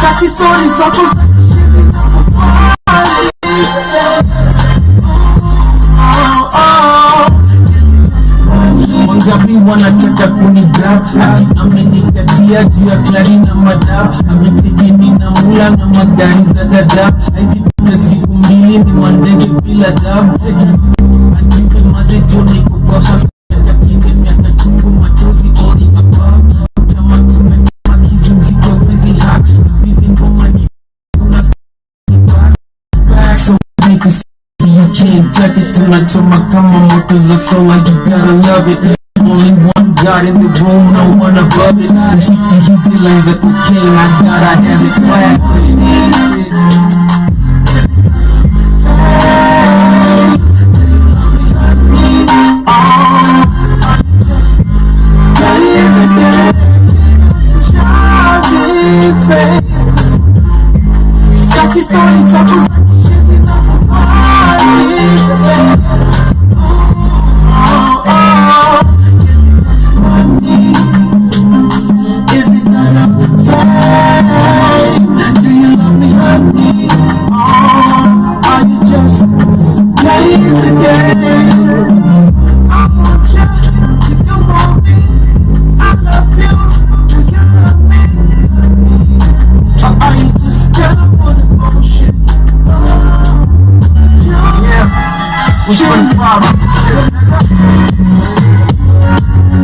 Saki story zako za kishiti na mabali. Wangapi wanataka kunigrab, ati amenikatia juu ya klari na madab, ametegeni na mula na magari za dadab. Aizipita siku mbili ni mandege bila dab. Anjiwe maze joni kukwasha sasa kinde miaka chungu machozi ori above. Kama tumekama kizi mziki ya wezi hack, usizi ngoma ni kuna back. So you can't touch it, tunachoma kama moto za sola. You gotta love it. Only one God in the room, no one above it. Shiki hizi lines of cocaine, I gotta have it classic. Stucky stories, I was like shit in my body. Is it cause I'm the fame? Do you love me, honey? Are you just playing the game? I want you, if you want me, I love you, do you love me, honey? Or are you just down for the bullshit? Yeah, which one, Father?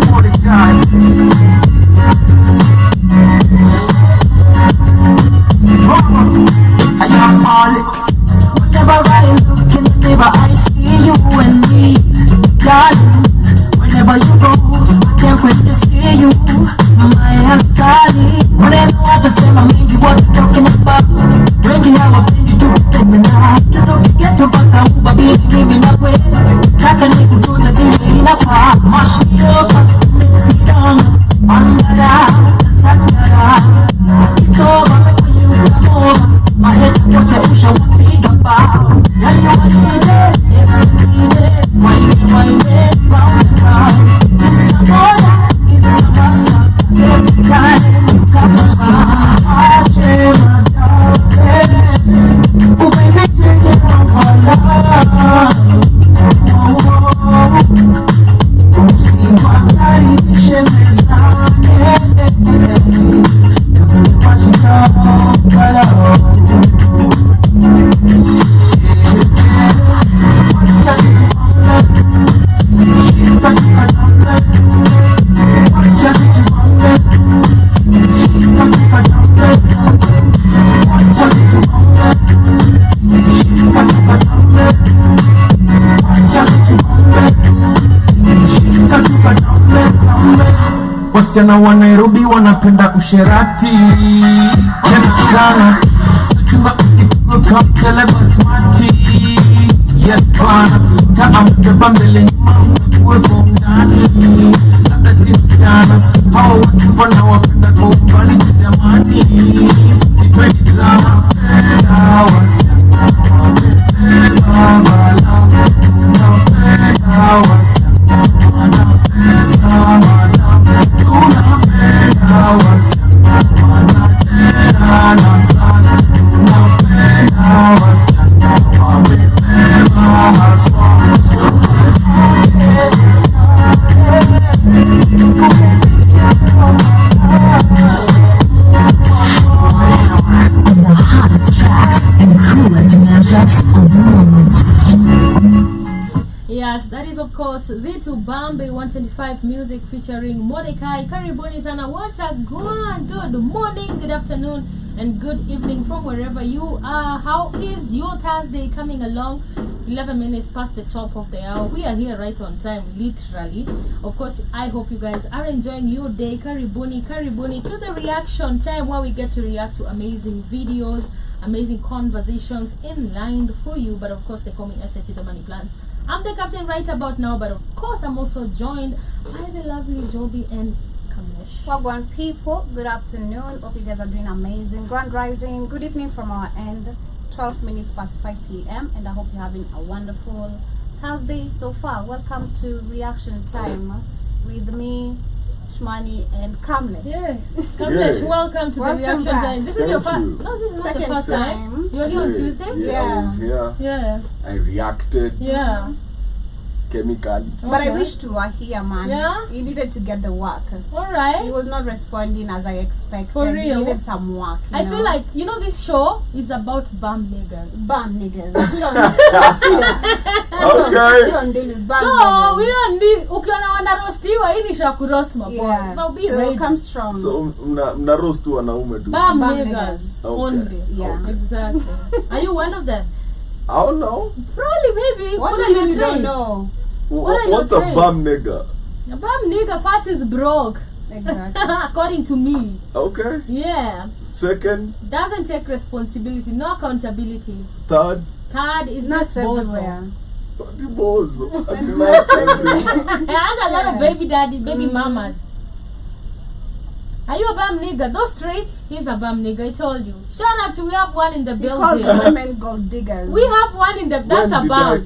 For the guy. Whenever I look and whenever I see you and me, darling, whenever you go, I can't wait to see you, my asali. Whenever I just say my mind, you what you talking about. When you have a baby to get me now, you don't get to back out, but baby, give me that way. Like a nigga do the thing in a far, mash me up, mix me down, under Sakara. It's over when you come over. My head what I wish I would be about. Yeah, you are needed, yes, needed. Why round and round. It's a border, it's a massa. Every time you come around, I dream about it. Oh, baby, take it from my love. Oh, see what karibuni is happening. Come on, watch it go, follow. Wasichana wa Nairobi wanapenda usherati tena sana, chunga usipigwe kaptele basmati. Yes bana, kama mbeba mbele nyuma umekuwe kwa undani. Labda si msichana, hao wasipa na wapenda kwa umbali jamani. Sipendi drama, penda wasichana wapenda bala. Unapenda wasichana wanapesa mana. Tunapenda wasichana wanatenda na klasi. Tunapenda wasichana wamebeba haswa. The hottest tracks and coolest mashups of the moment. Yes, that is of course Z2 Bambi 125 music featuring Mordecai. Karibuni sana. What's a good morning, good afternoon, and good evening from wherever you are. How is your Thursday coming along? 11 minutes past the top of the hour. We are here right on time, literally. Of course, I hope you guys are enjoying your day. Karibuni to the reaction time, where we get to react to amazing videos, amazing conversations in line for you. But of course, they call me SHE the Money Plans. I'm the captain right about now, but of course I'm also joined by the lovely Joby and Kamesh. Wagwan people, good afternoon. Hope you guys are doing amazing. Grand rising, good evening from our end. 12 minutes past 5 p.m. and I hope you're having a wonderful Thursday so far. Welcome to reaction time with me, Shmani, and Kamlesh. Yeah. Kamlesh, welcome to Welcome the reaction back. time. This is Thank your first. you. No, this is not the Second first time. time. You were here on Tuesday? Yeah, I was here. Yeah. I reacted Yeah. chemically. But I Okay. wish you were here, man. Yeah? He needed to get the work. All He right. was not responding as I expected. For He real? needed some work. I feel like, you know, this show is about bum niggas. bum niggas. We don't, Okay. we don't deal with bum So, niggas. we don't need, ukiona wana roastiwa, hii ni show ya kuroast my boy. Yeah. So be So ready. come strong. So mna roast tu wanaume tu. Bum Bum niggas. niggas. Okay. Only. Yeah. Exactly. Are you one of them? I don't know. Probably, maybe. What are do you your really don't traits? know? What are your What's a traits? bum nigga? A bum nigga first is broke. Exactly. According to me. Okay. Yeah. Second, Doesn't take responsibility, no accountability. third, Third is Nuts just bozo. everywhere. bozo. Nuts everywhere. Has a lot of Yeah. baby daddy, baby mamas. Are you a bum nigga? Those traits, he's a bum nigga, I told you. Shout out to, we have one in the He calls building. women gold diggers. We have one in the, that's a bum.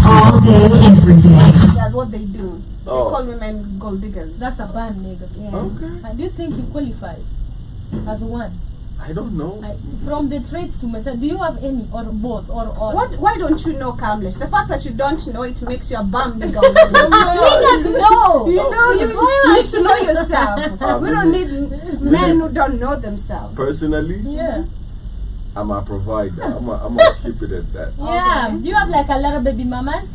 All day, every day. That's what they do. They Oh. call women gold diggers. That's a bum nigga. Yeah. Okay. Do you think you qualify as one? I don't know. From the traits to myself, do you have any or both or all? What? Why don't you know Kamlesh? The fact that you don't know it makes you a bum nigga. No! You know, you need to know yourself. We don't need men who don't know themselves. Personally, Yeah. I'm a provider. I'm gonna keep it at that. Yeah. Okay. Do you have like a lot of baby mamas?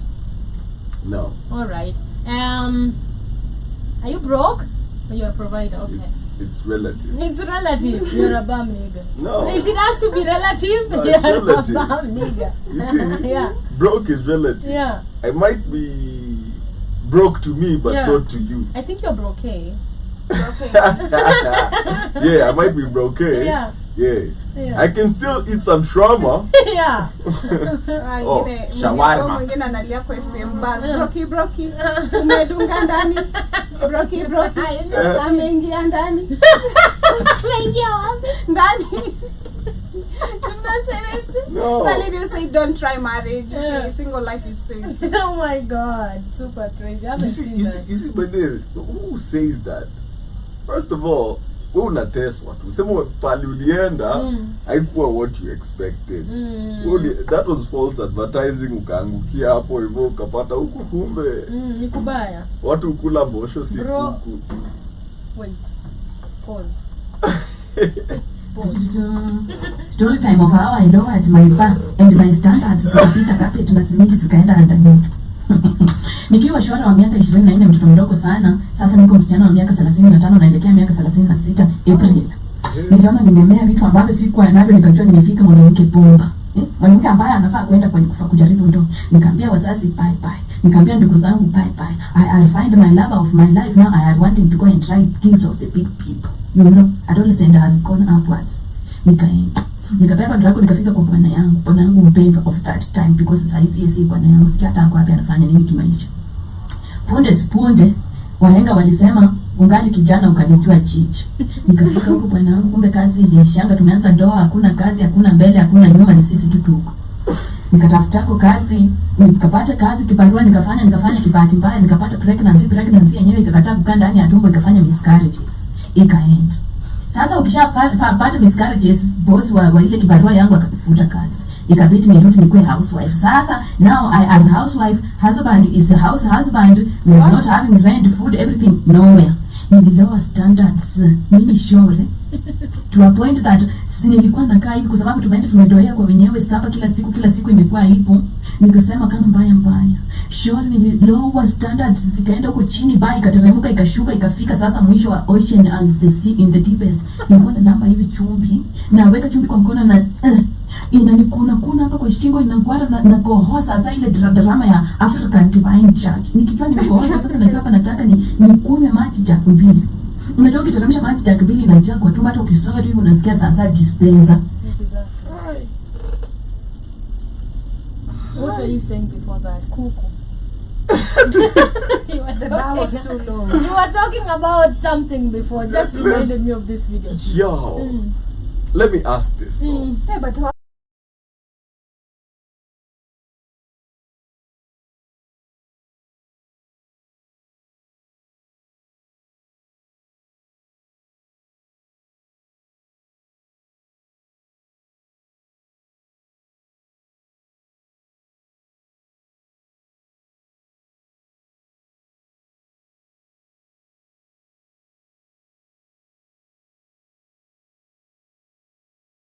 No. Alright. Are you broke? Or you're a provider? Okay. It's relative. It's relative. You're a bum nigga. No. If it has to be relative, No, you're it's relative. a bum nigga. You see, Yeah. broke is relative. Yeah. I might be broke to me, but Yeah. not to you. I think you're broke, eh? Okay. Yeah, I might be broke. Yeah. Yeah. Yeah. I can still eat some shawarma. Yeah. Oh, shawarma. Mwingine analia kwa FPM bus. Broki. Umedunga ndani. Broki. Ameingia ndani. Ndani. No. The lady who said don't try marriage. Yeah. Single life is sweet. Oh my god. Super crazy. I haven't seen that. You see, but then, who says that? First of all, wewe unateswa tu. Sema pali ulienda, haikuwa what you expected. That was false advertising, ukaangukia hapo hivyo ukapata huku kumbe. Ni kubaya. Watu kula mbosho si Bro. kuku. Wait. Pause. Story time of how I lowered my bar and my standards zikapita carpet na simiti zikaenda underneath. Nikiwa shwara wa miaka 24, mtoto mdogo sana. Sasa niko msichana wa miaka 35 naelekea miaka 36 April. Niliona nimemea vitu ambavyo sikuwa navyo, nikajua nimefika mwanamke bomba. Mwanamke ambaye anafaa kwenda kwenye kufa kujaribu ndo. Nikamwambia wazazi bye bye. Nikamwambia ndugu zangu bye bye. I find my lover of my life now. I want him to go and try things of the big people. You know, adolescent has gone upwards. Nikabeba ndio nikafika kwa bwana yangu mpendwa of that time, because saizi yesi bwana yangu sijui hata kwa wapi anafanya nini kimaisha. Punde wahenga walisema ungali kijana ukalijua chichi. Nikafika huko bwana yangu, kumbe kazi ilishanga, tumeanza ndoa, hakuna kazi, hakuna mbele, hakuna nyuma, ni sisi tu tuko. Nikatafuta kazi, nikapata kazi kibarua, nikafanya kibahati mbaya, nikapata pregnancy yenyewe ikakataa kukaa ndani ya tumbo, ikafanya miscarriages. Ikaenda. Sasa ukishapata miscarriages, boss wa ile kibarua yangu akanifuta kazi. Ikabidi nirudi nikuwe housewife. Sasa now I am housewife, husband is a husband, we are not having rent, food, everything nowhere. Nililower standards, mimi sure to a point that nilikuwa nakaa hivi kwa sababu tumedoea kwa wenyewe sapa kila siku imekuwa ipo. Nikasema kama mbaya sure nililower standards, zikaenda huko chini, bai ikateremka ikashuka ikafika sasa mwisho wa ocean and the sea in the deepest. Nilikuwa na namba hivi chumvi, naweka chumvi kwa mkono na inanikuna hapa kwa shingo, inangwara na kohoa. Sasa ile drama ya African Divine Church nikijua nimekohoa sasa, najua hapa nataka nikunywe maji jagi mbili. Unajua ukiteremsha maji jagi mbili na jagi kwa tumbo, hata ukisonga tu hivi unasikia sasa dispenser. What were you saying before that? Kuku. The bar was too low. You were talking about something before. Just reminded me of this video. Yo, let me ask this though. Hey, but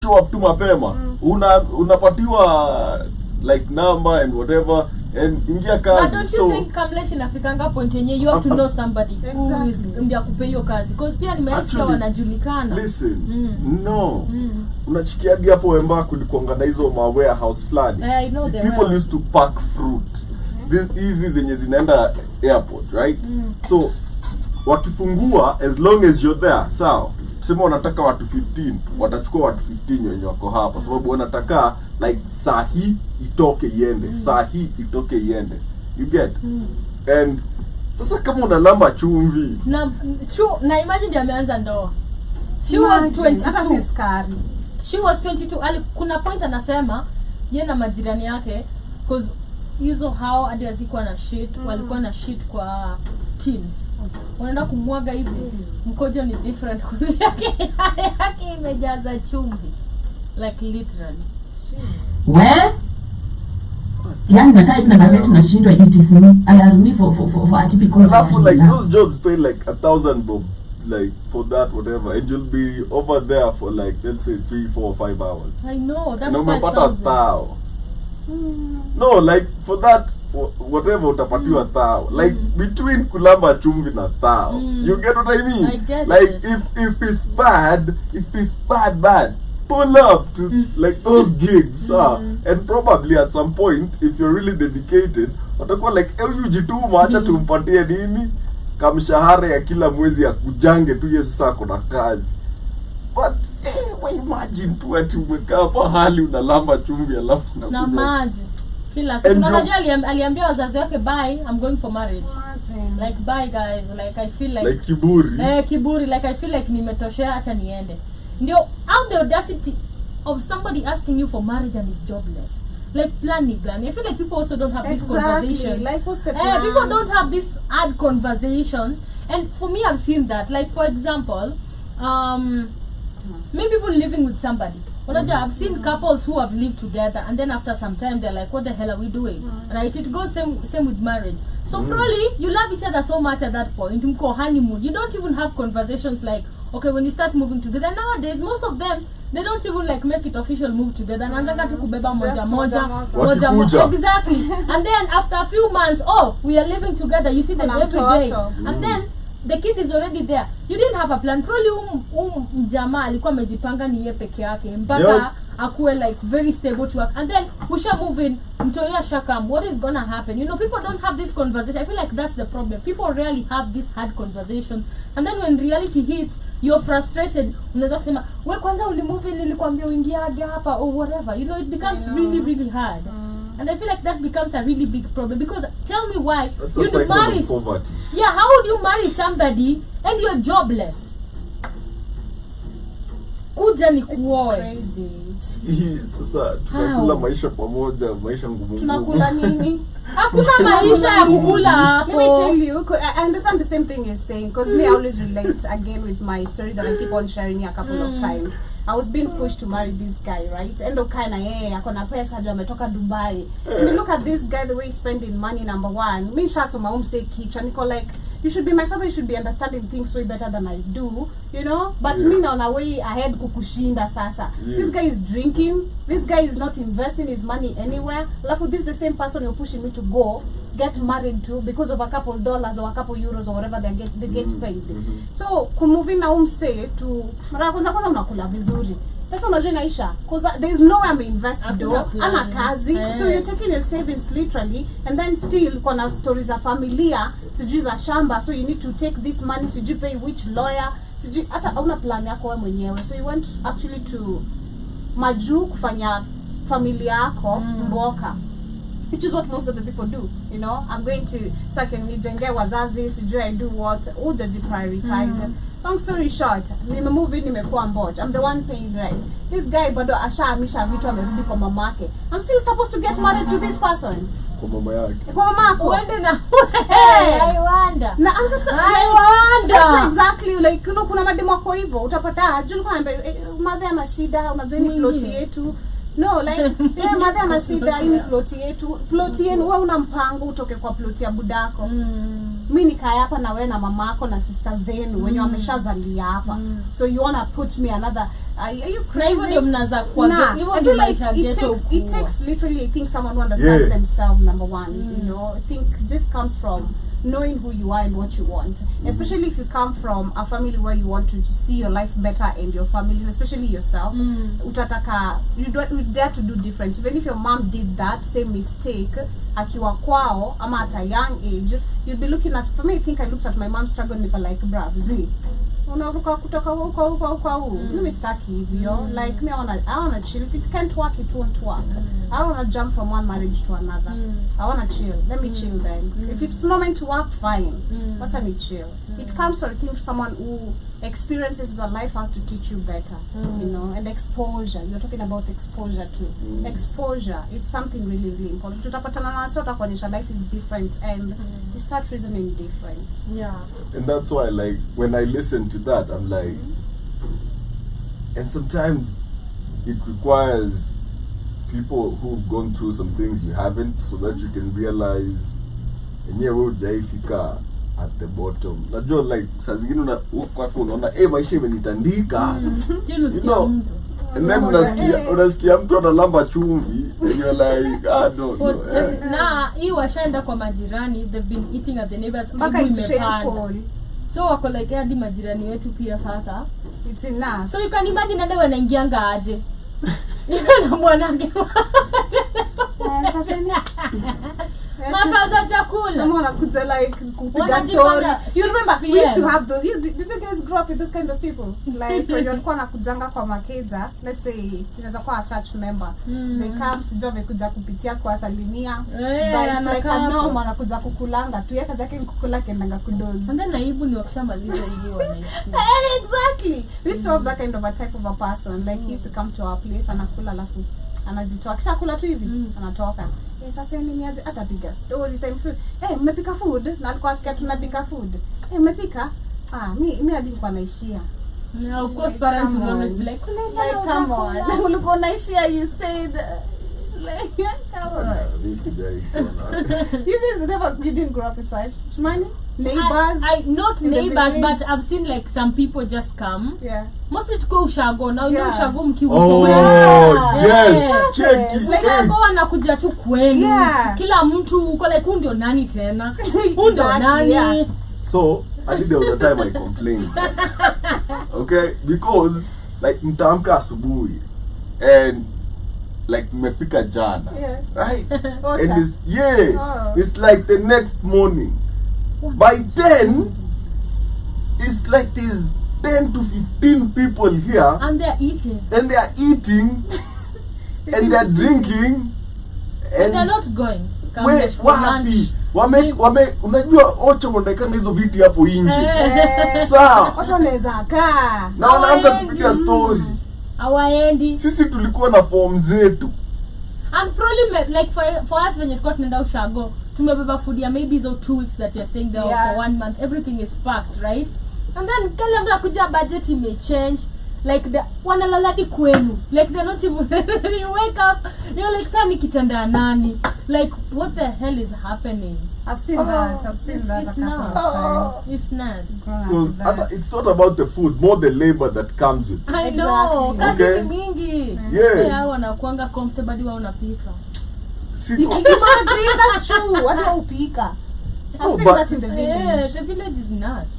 show up tu mapema. Unapatiwa like number and whatever and ingia kazi. But don't you think Kamlesh inafikanga point yenye you have to know somebody who is ndio akupe hiyo kazi, because pia nimesikia wanajulikana. Listen, no. Unachikia hadi hapo Wemba kulikuanga na hizo ma warehouse fulani. I know the people used to pack fruit. Hizi zenye zinaenda airport, right? So wakifungua, as long as you're there, sawa. Tuseme wanataka watu 15, watachukua watu 15 wenye wako hapa sababu wanataka like saa hii itoke iende, saa hii itoke iende. You get? And sasa kama unalamba chumvi na imagine ndio ameanza ndoa. She was 22. She was 22. Kuna point anasema yeye na majirani yake, because hizo hao hadi azikuwa na shit, walikuwa na shit kwa teens. Wanaenda kumwaga hivi, mkojo ni different kuzi yake imejaza chumvi, like literally. Well, yani nakaa hivi na baadaye tunashindwa it is me. I am me for atypical. Like those jobs pay like 1,000 bob, like for that whatever, and you'll be over there for like let's say 3, 4, 5 hours. I know, that's 5,000. No, like for that whatever utapatiwa thao, like between kulamba chumvi na thao, you get what I mean? I get like it. if it's bad, pull up to like those gigs, and probably at some point if you're really dedicated watakuwa like ujituma, acha tumpatie nini kamshahara ya kila mwezi ya kujange tu yeye sasa kuna kazi. But we imagine tu ati umekaa pahali unalamba chumvi alafu na maji kila siku. Unajua aliambia wazazi wake bye, I'm going for marriage. Like bye guys, like I feel like kiburi, like I feel like nimetoshea, acha niende. Ndio out the audacity of somebody asking you for marriage and is jobless. Like plan. I feel like people also don't have these conversations. Like what's the plan? People don't have these hard conversations, and for me I've seen that. Like for example, maybe even living with somebody. I've seen couples who have lived together and then after some time they're like, what the hell are we doing? Right? It goes same with marriage. So probably you love each other so much at that point, mko honeymoon, you don't even have conversations like, okay, when you start moving together. Nowadays most of them, they don't even like make it official move together. Naanza tu kubeba moja. Exactly. And then after a few months, oh, we are living together, you see them every day. And then the kid is already there. You didn't have a plan. Probably jamaa alikuwa amejipanga ni yeye peke yake mpaka akuwe like very stable to work. And then usha move in, mtoya shakam. What is gonna happen? You know, people don't have this conversation. I feel like that's the problem. People rarely have this hard conversation. And then when reality hits, you're frustrated. Unaweza kusema, "Wewe kwanza ulimove in, nilikwambia uingiage hapa," or whatever. You know, it becomes really hard. And I feel like that becomes a really big problem, because tell me why you marry poverty. Yeah, how would you marry somebody and you're jobless? Kuja ni kuoe. Crazy. Sasa tunakula maisha pamoja, maisha ngumu. Tunakula nini? Hakuna maisha ya kukula hapo. Let me tell you, I understand the same thing you're saying, because me, I always relate again with my story that I keep on sharing a couple of times. I was being pushed to marry this guy, right? And okana yeye akona pesa ndio ametoka Dubai. And you look at this guy, the way he's spending money, number one. Mimi shasoma umse kichwa niko like, you should be my father, you should be understanding things way better than I do, you know? But me naona way ahead kukushinda sasa. This guy is drinking, this guy is not investing his money anywhere. Alafu this is the same person you're pushing me to go get married to because of a couple dollars or a couple euros or whatever they get paid. So kumove na umse to mara kwanza unakula vizuri. Pesa unajua inaisha, because there is nowhere I'm invested do. Ana kazi. So you're taking your savings literally, and then still kuna stories za familia, sijui za shamba, so you need to take this money, sijui pay which lawyer, sijui hata hauna plan yako wewe mwenyewe. So you went actually to maju kufanya familia yako mboka, which is what most of the people do, you know. I'm going to, so I can nijenge wazazi, sijui I do what, ujaji prioritize. Long story short, nimemove in, nimekuwa mboja. I'm the one paying rent. This guy bado ashahamisha vitu amerudi kwa mamake. I'm still supposed to get married to this person. Kwa mama yake. Kwa mamako. Uende na I wonder. Na I'm so I wonder. That's exactly like, you know, kuna mademo wako hivyo utapata ajul kwa mother ana shida, unajua ni plot yetu. No, like mother ana shida, ni plot yetu. Plot yenu wewe una mpango utoke kwa plot ya budako. mimi nikae hapa na wewe na mamako na sister zenu wenye wameshazalia hapa. So you wanna put me another are you crazy? Nah, I feel like it takes literally, I think, someone who understands themselves, number one. You know, I think just comes from knowing who you are and what you want, especially if you come from a family where you want to see your life better and your families, especially yourself. Utataka you dare to do different, even if your mom did that same mistake akiwa kwao ama at a young age, you'd be looking at, for me, I think I looked at my mom struggle and like, bruv, Z, unaruka kutoka huko mimi sitaki hivyo. Like me, I wanna chill. If it can't work, it won't work. I don't wanna jump from one marriage to another. I wanna chill. Let me chill then. If it's not meant to work, fine. But I need chill. It comes from, I think, someone who experiences a life has to teach you better, you know. And exposure, you're talking about exposure too. Exposure, it's something really, really important. Tutapatana na sort of kuonyesha life is different and you start reasoning different. Yeah. And that's why, like, when I listen to that, I'm like, and sometimes it requires people who've gone through some things you haven't, so that you can realize enyewe hujaifika at the bottom. Najua, like, saa zingine unaona maisha imenitandika, you know, and then unasikia mtu analamba chumvi and you're like, no. Na hii washaenda kwa majirani, they've been eating at the neighbors, so wako like hadi majirani wetu pia sasa. It's enough. So you can imagine hadi wanaingianga aje na mwanangu sasa ni masa za chakula kama unakuja like kupiga story. You remember we used to have those, did you guys grow up with this kind of people? Like when walikuwa nakujanga kwa makeza, let's say inaweza kuwa a church member, they come, sijua wamekuja kupitia kuwasalimia, but like a norm anakuja kukulanga tu, yeye kazi yake kukula kendanga kudozi, and then naibu ni wakishamaliza hivyo wanaishi. Exactly, we used to have that kind of a type of a person, like he used to come to our place, anakula alafu anajitoa, kisha kula tu hivi anatoka. Sasa ni niaje atapiga story time food. Mmepika food? Na alikuwa asikia tunapika food. Mmepika? Mimi hadi nilikuwa naishia. Yeah, of course parents will always be like, come on. Ulikuwa naishia, you stayed like, come on. This is very fun. You didn't grow up with such Shmani? Neighbors? I not neighbors, but I've seen like some people just come. Yeah. Mostly tuko ushago. Now you ushago mkiwa. Oh, yes. Check it. Like hapo wanakuja tu kwenu. Kila mtu uko like huyu ndio nani tena? Huyu ndio nani? So, I think there was a time I complained. Okay? Because like mtaamka asubuhi and like mmefika jana. Right? And it's like the next morning. By 10, it's like there's 10 to 15 people here. And they're eating. And they're drinking. And they're not going. Wait, wapi? Unajua ocho wanaekanga hizo viti hapo nje. Sawa. Watu wanaweza kaa. Na wanaanza kupiga story. Hawaendi. Sisi tulikuwa na form zetu. And probably like for us when you got nenda ushago, tumebeba food ya maybe so 2 weeks that you're staying there for 1 month, everything is packed, right? And then kala mtu kuja budget may change, like the wanalaladi kwenu, like they're not even you wake up you're like sani kitanda nani, like what the hell is happening? I've seen that a couple of times. It's not. It's not about the food, more the labor that comes with it. I know. Okay. Mingi. Yeah. Wanakuanga comfortable wa unapika. Imagine, that's true. What do you upika? I've seen that in the village. Yeah, the village is nuts.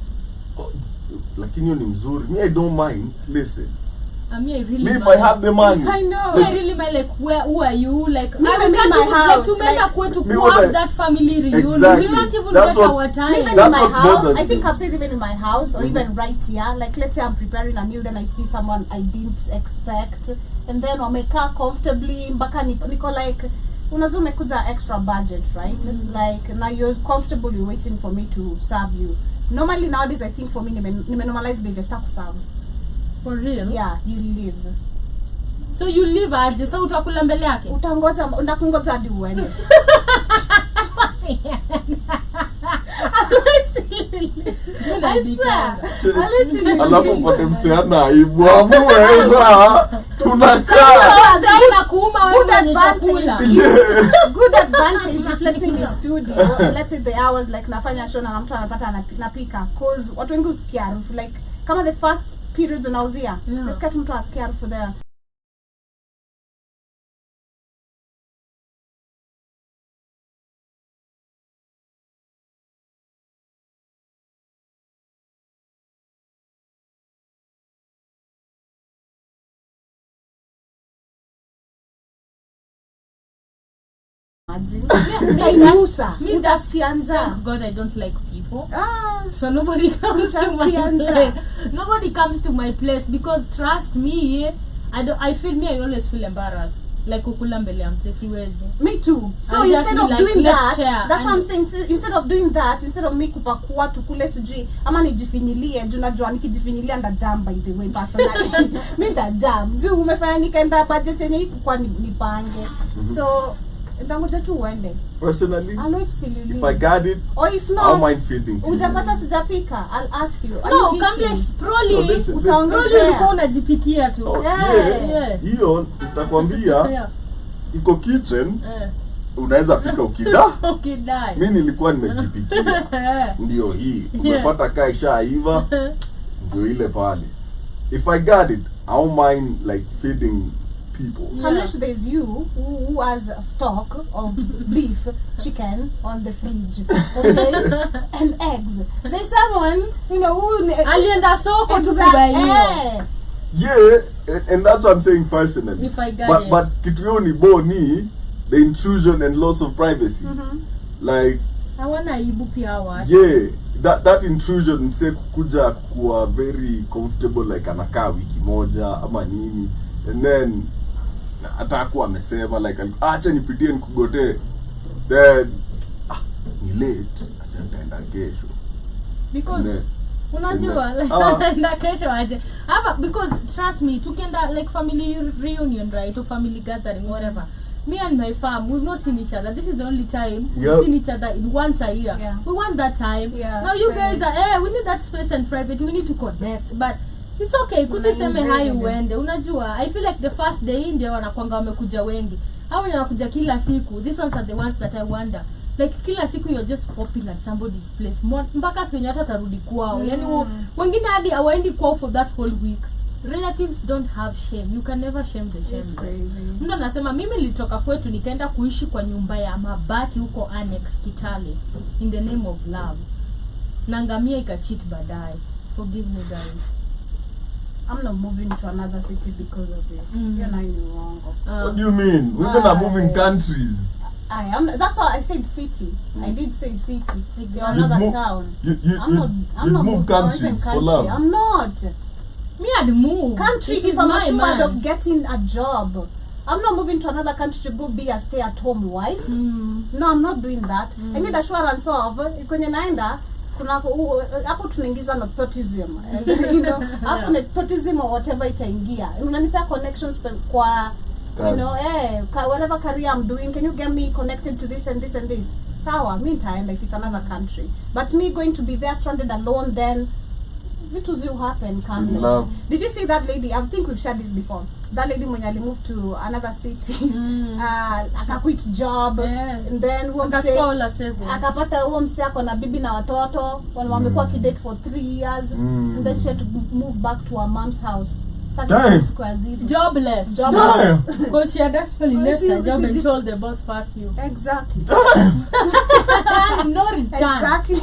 Lakini hiyo ni mzuri. Me, I don't mind. Listen. I really me, if I have the money. I know. I really mind, like, who are you? Like, me, I mean, my house. To have that family reunion. Exactly. We don't even get our time. Even in my house, I think I've said even in my house, or even right here, like, let's say I'm preparing a meal, then I see someone I didn't expect, and then wamekaa comfortably, mpaka niko like, unajua umekuja extra budget, right? Like, now you're comfortable, you're waiting for me to serve you. Normally nowadays, I think for me, nime normalize behavior, start to serve. For real? Yeah, you live. So you live aje? So utakula mbele yake? Utakungoja hadi uende. Alafu pate msiana aibu amuweza tunakaa kuuma wewe good advantage. yeah. Good advantage if let's say in the studio, let's say the hours like nafanya show na mtu anapata napika, cause watu wengi usikia harufu like kama the first periods unauzia, nasikia tu mtu asikia harufu there. Thank God I don't like people. So nobody comes to my place. Nobody comes to my place because trust me, I always feel embarrassed. Like kukula mbele ya mse siwezi. Me too. So And instead of like, doing that, share. that's what I'm saying. Instead of doing that, instead of me kupakua tukule sijui ama nijifinyilie, juu najua nikijifinyilia nda jam by the way personally. Mimi nda jam. Juu umefanya nikaenda budget yenye ikuwa nipange. So ndangoja tu uende. Personally, I'll wait till you leave. if I got it, or if not, I don't mind feeding. Ujapata sijapika, I'll ask you. Are No, you come eating? probably Utaongezea. ulikuwa unajipikia tu. Oh, Yeah. yeah. Hiyo nitakwambia Yeah. iko kitchen, unaweza pika ukida. Ukidai. Mimi nilikuwa nimejipikia. Ndio hii. Umepata kaa ishaiva. Ndio ile pale. If I got it, I don't mind like feeding people. Unless there's you who has a stock of beef, chicken on the fridge, okay, and eggs. There's someone, you know, who Alienda soko tu kubai hiyo. Yeah, and that's what I'm saying personally. If I got it. But kitu hiyo ni boni, the intrusion and loss of privacy. Like Hawana aibu pia watu. yeah, that intrusion mse kukuja kuwa very comfortable like anakaa wiki moja ama nini, and then atakuwa amesema like acha nipitie nikugote, then ni late, acha nitaenda kesho Because unajua na kesho aje hapa, because trust me, tukienda like family reunion, right, or family gathering, whatever, me and my fam, we've not seen each other. This is the only time we've seen each other in once a year. We want that time. Now you guys are we need that space and private, we need to connect, but it's okay kutiseme hai uende. Unajua I feel like the first day ndio wanakwanga wamekuja wengi, hao wanakuja kila siku. These ones are the ones that I wonder, like kila siku you're just popping at somebody's place mpaka siku hata tarudi kwao. Yani wengine hadi hawaendi kwao for that whole week. Relatives don't have shame. You can never shame the shame. It's crazy. Mtu anasema mimi nilitoka kwetu nikaenda kuishi kwa nyumba ya mabati huko Annex Kitale in the name of love. Nangamia ikacheat baadaye. Forgive me guys. I'm not moving to another city because of it. You're not even wrong. what do you mean? We're gonna move in countries. I am. That's why I said city. I did say city. You're another town. I'm not move moving countries for love. I'm not. Me I'd move. Country This if is I'm my assured man. of getting a job. I'm not moving to another country to go be a stay-at-home wife. No, I'm not doing that. I need assurance of kwenye naenda kuna hapo tunaingiza nepotism. You know, hapo nepotism or whatever itaingia. Unanipea connections kwa you know, whatever career I'm doing, can you get me connected to this and this and this? Sawa, me nitaenda if it's another country. But me going to be there stranded alone, then it will happen. Did you see that lady? I think we've shared this before. That lady when I moved to another city, akaquit job, and then akapata huo mse ako na bibi na watoto, wamekuwa kidate for 3 years, and then she had to move back to her mom's house. Jobless. Because she had actually left her job and told the boss, fuck you. Exactly. No return. Exactly.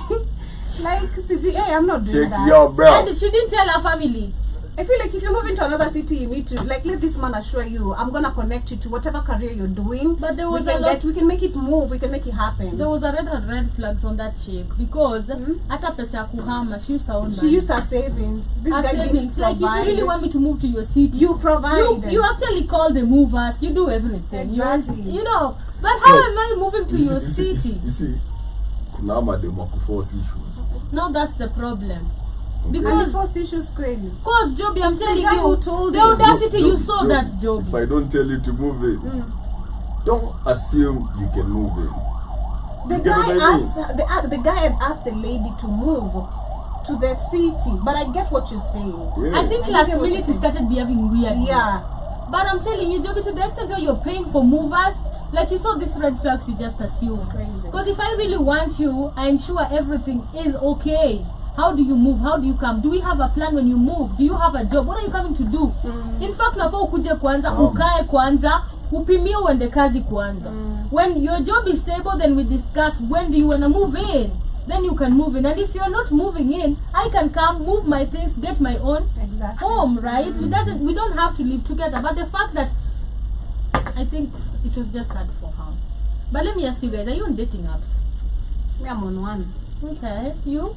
Like, CTA, I'm not doing that. Yo, bro. And she didn't tell her family. I feel like if you move into another city, you need to like let this man assure you, I'm gonna connect you to whatever career you're doing. But there was we can make it move, we can make it happen. There was a red flags on that chick because hata pesa ya kuhama, she used her own money. She used her savings. This her guy savings. didn't Like if you really want me to move to your city, you provide. You actually call the movers, you do everything. Exactly. You know. But how am I moving to your city? You see, kuna mademo kuforce issues. No, that's the problem. Because force issues crazy. Cause Joby, I'm telling guy you, who told the you. audacity you saw that Joby. If I don't tell you to move in, don't assume you can move in. The guy asked the guy had asked the lady to move to the city, but I get what you're saying. Yeah. I think last minute he started behaving weird. Yeah. But I'm telling you, Joby, to the extent where you're paying for movers, like you saw these red flags, you just assume. It's crazy. Because if I really want you, I ensure everything is okay. How do you move? How do you come? Do we have a plan when you move? Do you have a job? What are you coming to do? In fact, unafaa ukuje kwanza, ukae kwanza, upimie uende kazi kwanza. When your job is stable, then we discuss when do you want to move in. Then you can move in. And if you're not moving in, I can come, move my things, get my own home, right? We don't have to live together. But the fact that I think it was just sad for her. But let me ask you guys, are you on dating apps? Me, I'm on one. Okay, you?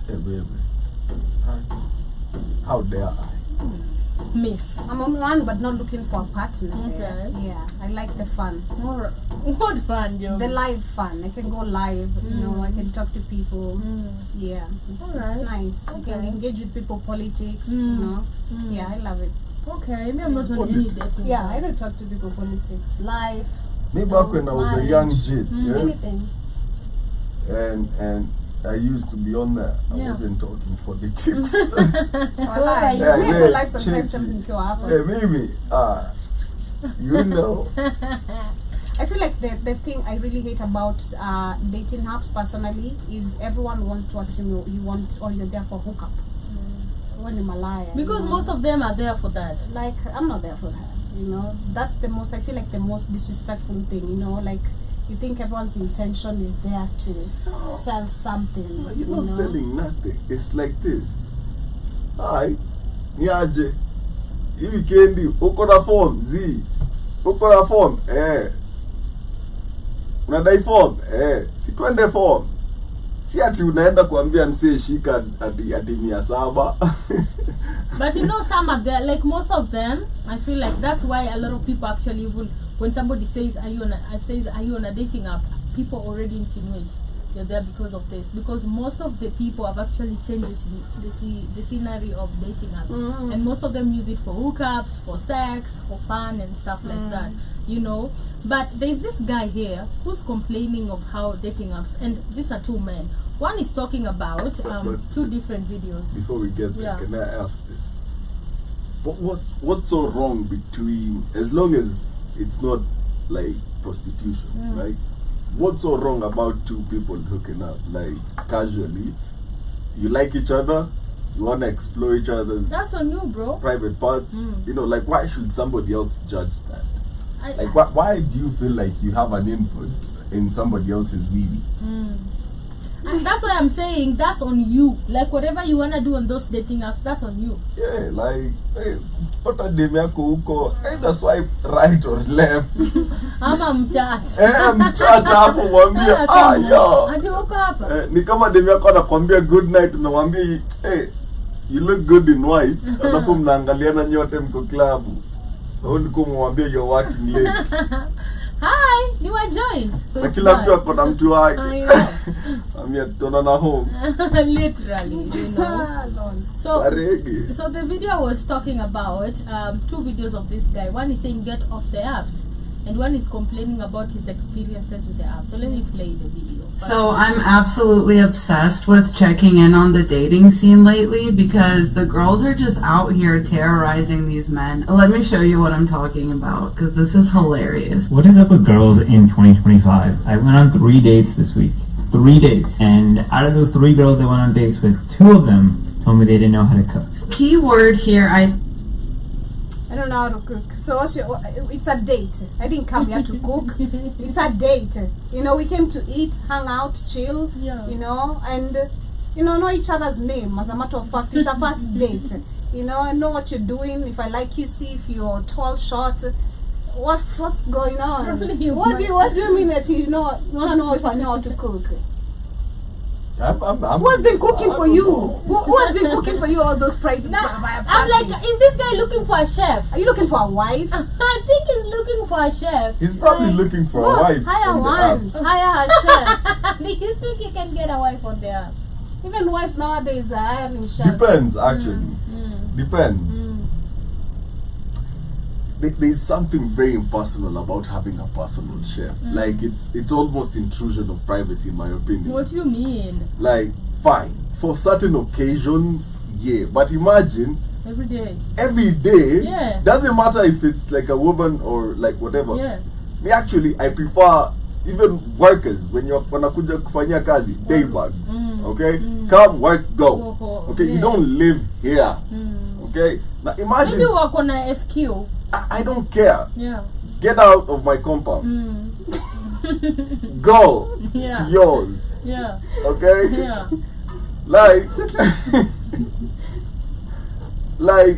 Hey, baby. How dare I? Miss. I'm on one, but not looking for a partner. Okay. Yeah, I like the fun. Alright. What fun, Joe? The live fun. I can go live, you know, I can talk to people. Yeah, it's nice. I can engage with people, politics, you know. Yeah, I love it. Okay, maybe I'm not on any dating. Yeah, I don't talk to people, politics, life. Me back when I was a young kid, yeah? Anything. And I used to be on there. I wasn't talking politics. Walai. Yeah, We yeah, have life sometimes cheeky. something go happen. Hey, Mimi, you know. I feel like the thing I really hate about dating apps personally is everyone wants to assume you want or you're there for hookup. When you're Malaya. Because you know? most of them are there for that. Like, I'm not there for that. You know, that's the most, I feel like the most disrespectful thing, you know, like you think everyone's intention is there to sell something. You're you not know? selling nothing. It's like this. Hi, niaje. Hii weekendi uko na form Z. Uko na form unadai form si twende form. Si ati unaenda kuambia msee shika ati 700. But you know, some are there, like most of them, I feel like that's why a lot of people actually, even when somebody says, are you on a dating app, people already insinuate you're there because of this. Because most of the people have actually changed the scenery of dating apps. And most of them use it for hookups, for sex, for fun and stuff like that, you know. But there's this guy here who's complaining of how dating apps, and these are two men. One is talking about two different videos. Before we get there, Yeah. can I ask this? What's so wrong between, as long as it's not like prostitution, right? What's so wrong about two people hooking up, like casually? You like each other, you want to explore each other's That's on you, bro. private parts. You know, like why should somebody else judge that? I- Like why do you feel like you have an input in somebody else's weeby? And that's why I'm saying that's on you. Like whatever you wanna do on those dating apps, that's on you. Yeah, like hey, pata demu yako huko, either swipe right or left. Ama mchat. Mchata hapo mwambie yo. Hadi uko hapa. Ni kama demu yako anakuambia good night, unamwambia hey, you look good in white. Alafu mnaangaliana nyote mko club. Au ndiko mwambie you're working late. Hi, you are joined. So Na it's kila bad. mtu ako na mtu wake. I know. Amia tunaona home. Literally, you know. So Arege. So the video was talking about two videos of this guy. One is saying get off the apps, and one is complaining about his experiences with the apps. So let me play the video. So I'm absolutely obsessed with checking in on the dating scene lately because the girls are just out here terrorizing these men. Let me show you what I'm talking about because this is hilarious. What is up with girls in 2025? I went on 3 dates this week. 3 dates. And out of those 3 girls I went on dates with, 2 of them told me they didn't know how to cook. Key word here, I don't know how to cook. So it's a date. I didn't come here to cook. It's a date. You know, we came to eat, hang out, chill, Yeah. you know, and, you know each other's name. As a matter of fact, it's a first date. You know, I know what you're doing. If I like you, see if you're tall, short. What's going on? Probably you What do you mean that you wanna know if I know how to cook? Who has been cooking for you? Who has been cooking for you all those private? I'm like, is this guy looking for a chef? Are you looking for a wife? I think he's looking for a chef. He's probably looking for a wife. Hire on the one. apps. Hire a chef. Do you think you can get a wife on the app? Even wives nowadays are hiring chefs. Depends, actually. Depends. There's something very impersonal about having a personal chef. Like it's almost intrusion of privacy, in my opinion. What do you mean? Like, fine, for certain occasions, yeah. But imagine Every day. Every day. Yeah. Doesn't matter if it's like a woman or like whatever. Yeah. Me actually, I prefer even workers when you're wanakuja kufanyia kazi, day bugs. Okay? Come, work, go. Okay? Yeah. You don't live here. Okay? Now imagine. Maybe work on a SQ. I don't care. Yeah. Get out of my compound. Go Yeah. to yours. Yeah. Okay? Yeah. Like, like,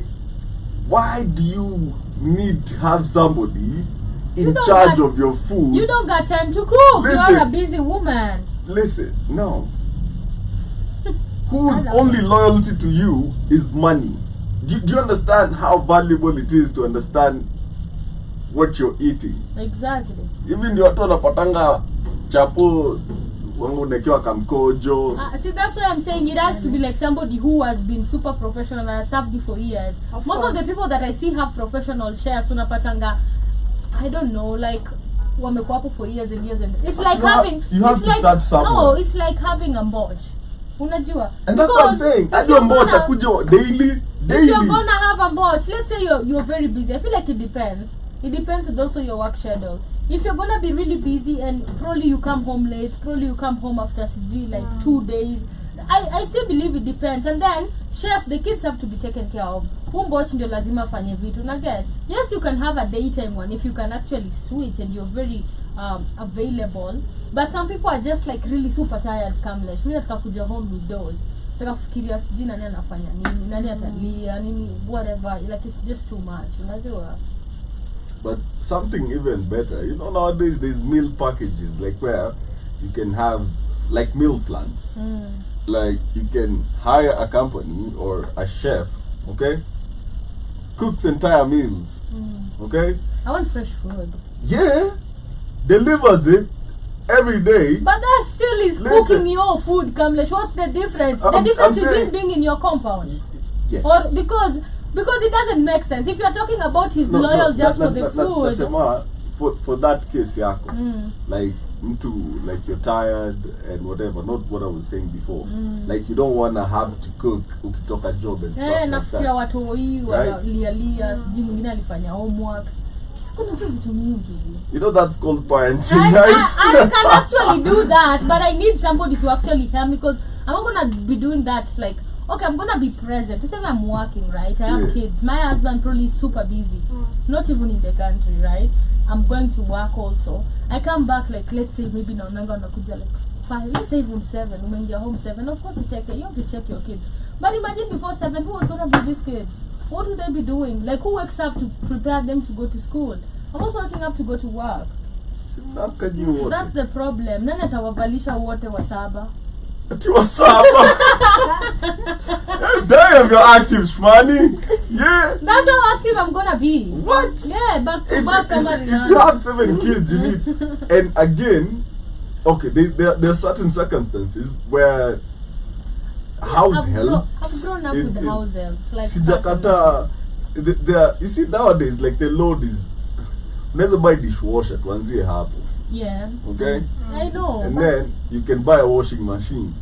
why do you need to have somebody in don't charge got- of your food? You don't got time to cook. Listen. You're a busy woman. Listen, no. Whose only loyalty to you is money? Do you understand how valuable it is to understand what you're eating? Exactly. Even ndio watu wanapatanga chapo wangu nekiwa kamkojo. See, that's why I'm saying it has to be like somebody who has been super professional and has served you for years. Most of the people that I see have professional chefs unapatanga, I don't know, like wamekuwa hapo for years and years and it's like you have it's to like, start somewhere. No, it's like having a mboj. Unajua? And that's what I'm saying. I do mbocha kuja daily. If you're gonna have a mboj, let's say you're very busy. I feel like it depends. It depends with also your work schedule. If you're gonna be really busy and probably you come home late, probably you come home after CG like 2 days. I still believe it depends. And then chef, the kids have to be taken care of. Mboj ndio lazima afanye vitu. Na get, yes, you can have a daytime one if you can actually switch and you're very available. But some people are just like really super tired kamlesh. Mimi nataka kuja home with those. Nataka kufikiria sijui nani anafanya nini, nani atalia, nini, whatever. Like it's just too much. Unajua? But something even better, you know, nowadays there's meal packages like where you can have like meal plans. Like you can hire a company or a chef, okay, cooks entire meals, okay. I want fresh food. Yeah, delivers it every day. But that still is Listen. cooking your food, Kamlesh. What's the difference? I'm The difference is saying- it being in your compound. Yes. Or because it doesn't make sense. If you're talking about his loyal just for the food. Nasema, for that case yako, like mtu, like you're tired and whatever, not what I was saying before. Like you don't wanna have to cook ukitoka job and stuff like nafikiria that. watu hii wanalia sijui mwingine alifanya homework. Kuna vitu mingi. You know that's called parenting, I right? can actually do that, but I need somebody to actually help me because I'm not gonna be doing that. Like, okay, I'm gonna be present. To say I'm working, right? I have Yeah. kids. My husband probably is super busy, not even in the country, right? I'm going to work also. I come back like, let's say maybe naonanga nakuja like 5, let's say even 7. Umeingia home 7. Of course you take care. You have to check your kids. But imagine before 7, who was gonna be these kids? What would they be doing? Like, who wakes up to prepare them to go to school? I'm also waking up to go to work. That's the problem. Nani atawavalisha wote wa saba? Ati wa saba. Damn, you're active, Shmani. Yeah. That's how active I'm gonna be. What? Yeah, back to If back. if you have 7 kids, you need. And again, okay, there are certain circumstances where house help. I've grown up with house helps. Like Sijakata. You see nowadays, like the load is. Never buy dishwasher tuanzie hapo. Yeah. Okay? I know. And then you can buy a washing machine.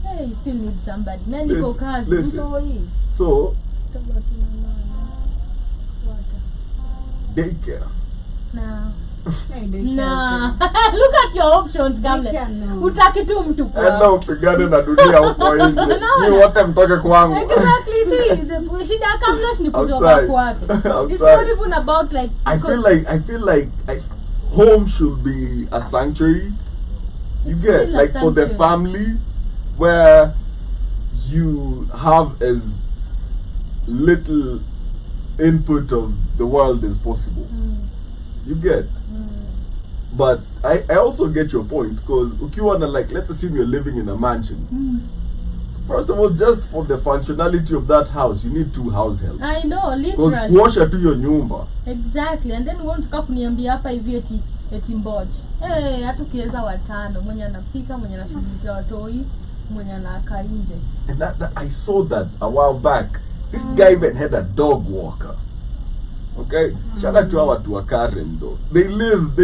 Hey, you still need somebody. Nani Listen, ko kazi? listen. Mtoi. So, daycare. Nah. Hey, they Nah. can Look at your options, Gamle. can, no. Utaki tu mtu Enda kwa. upigane na dunia huko nje. No. Ni wote mtoke kwangu. Exactly. See, the shida ya Kamlesh ni kutoka Outside. kwake. It's Outside. not even about like. I feel like home should be a sanctuary. You It's get still a like for the sanctuary. family where you have as little input of the world as possible. You get. But I also get your point because ukiwa na like, let's assume you're living in a mansion. First of all, just for the functionality of that house, you need 2 house helps. I know, Because literally. kuosha tu your nyumba. Exactly. And then we want to kuniambia hapa hivi eti mboji. Hata ukiweza watano, mwenye anapika, mwenye anashughulikia watoi, mwenye anakaa nje. And that I saw that a while back. This guy even had a dog walker. Okay? Shout out to our watu wa Karen though. They live.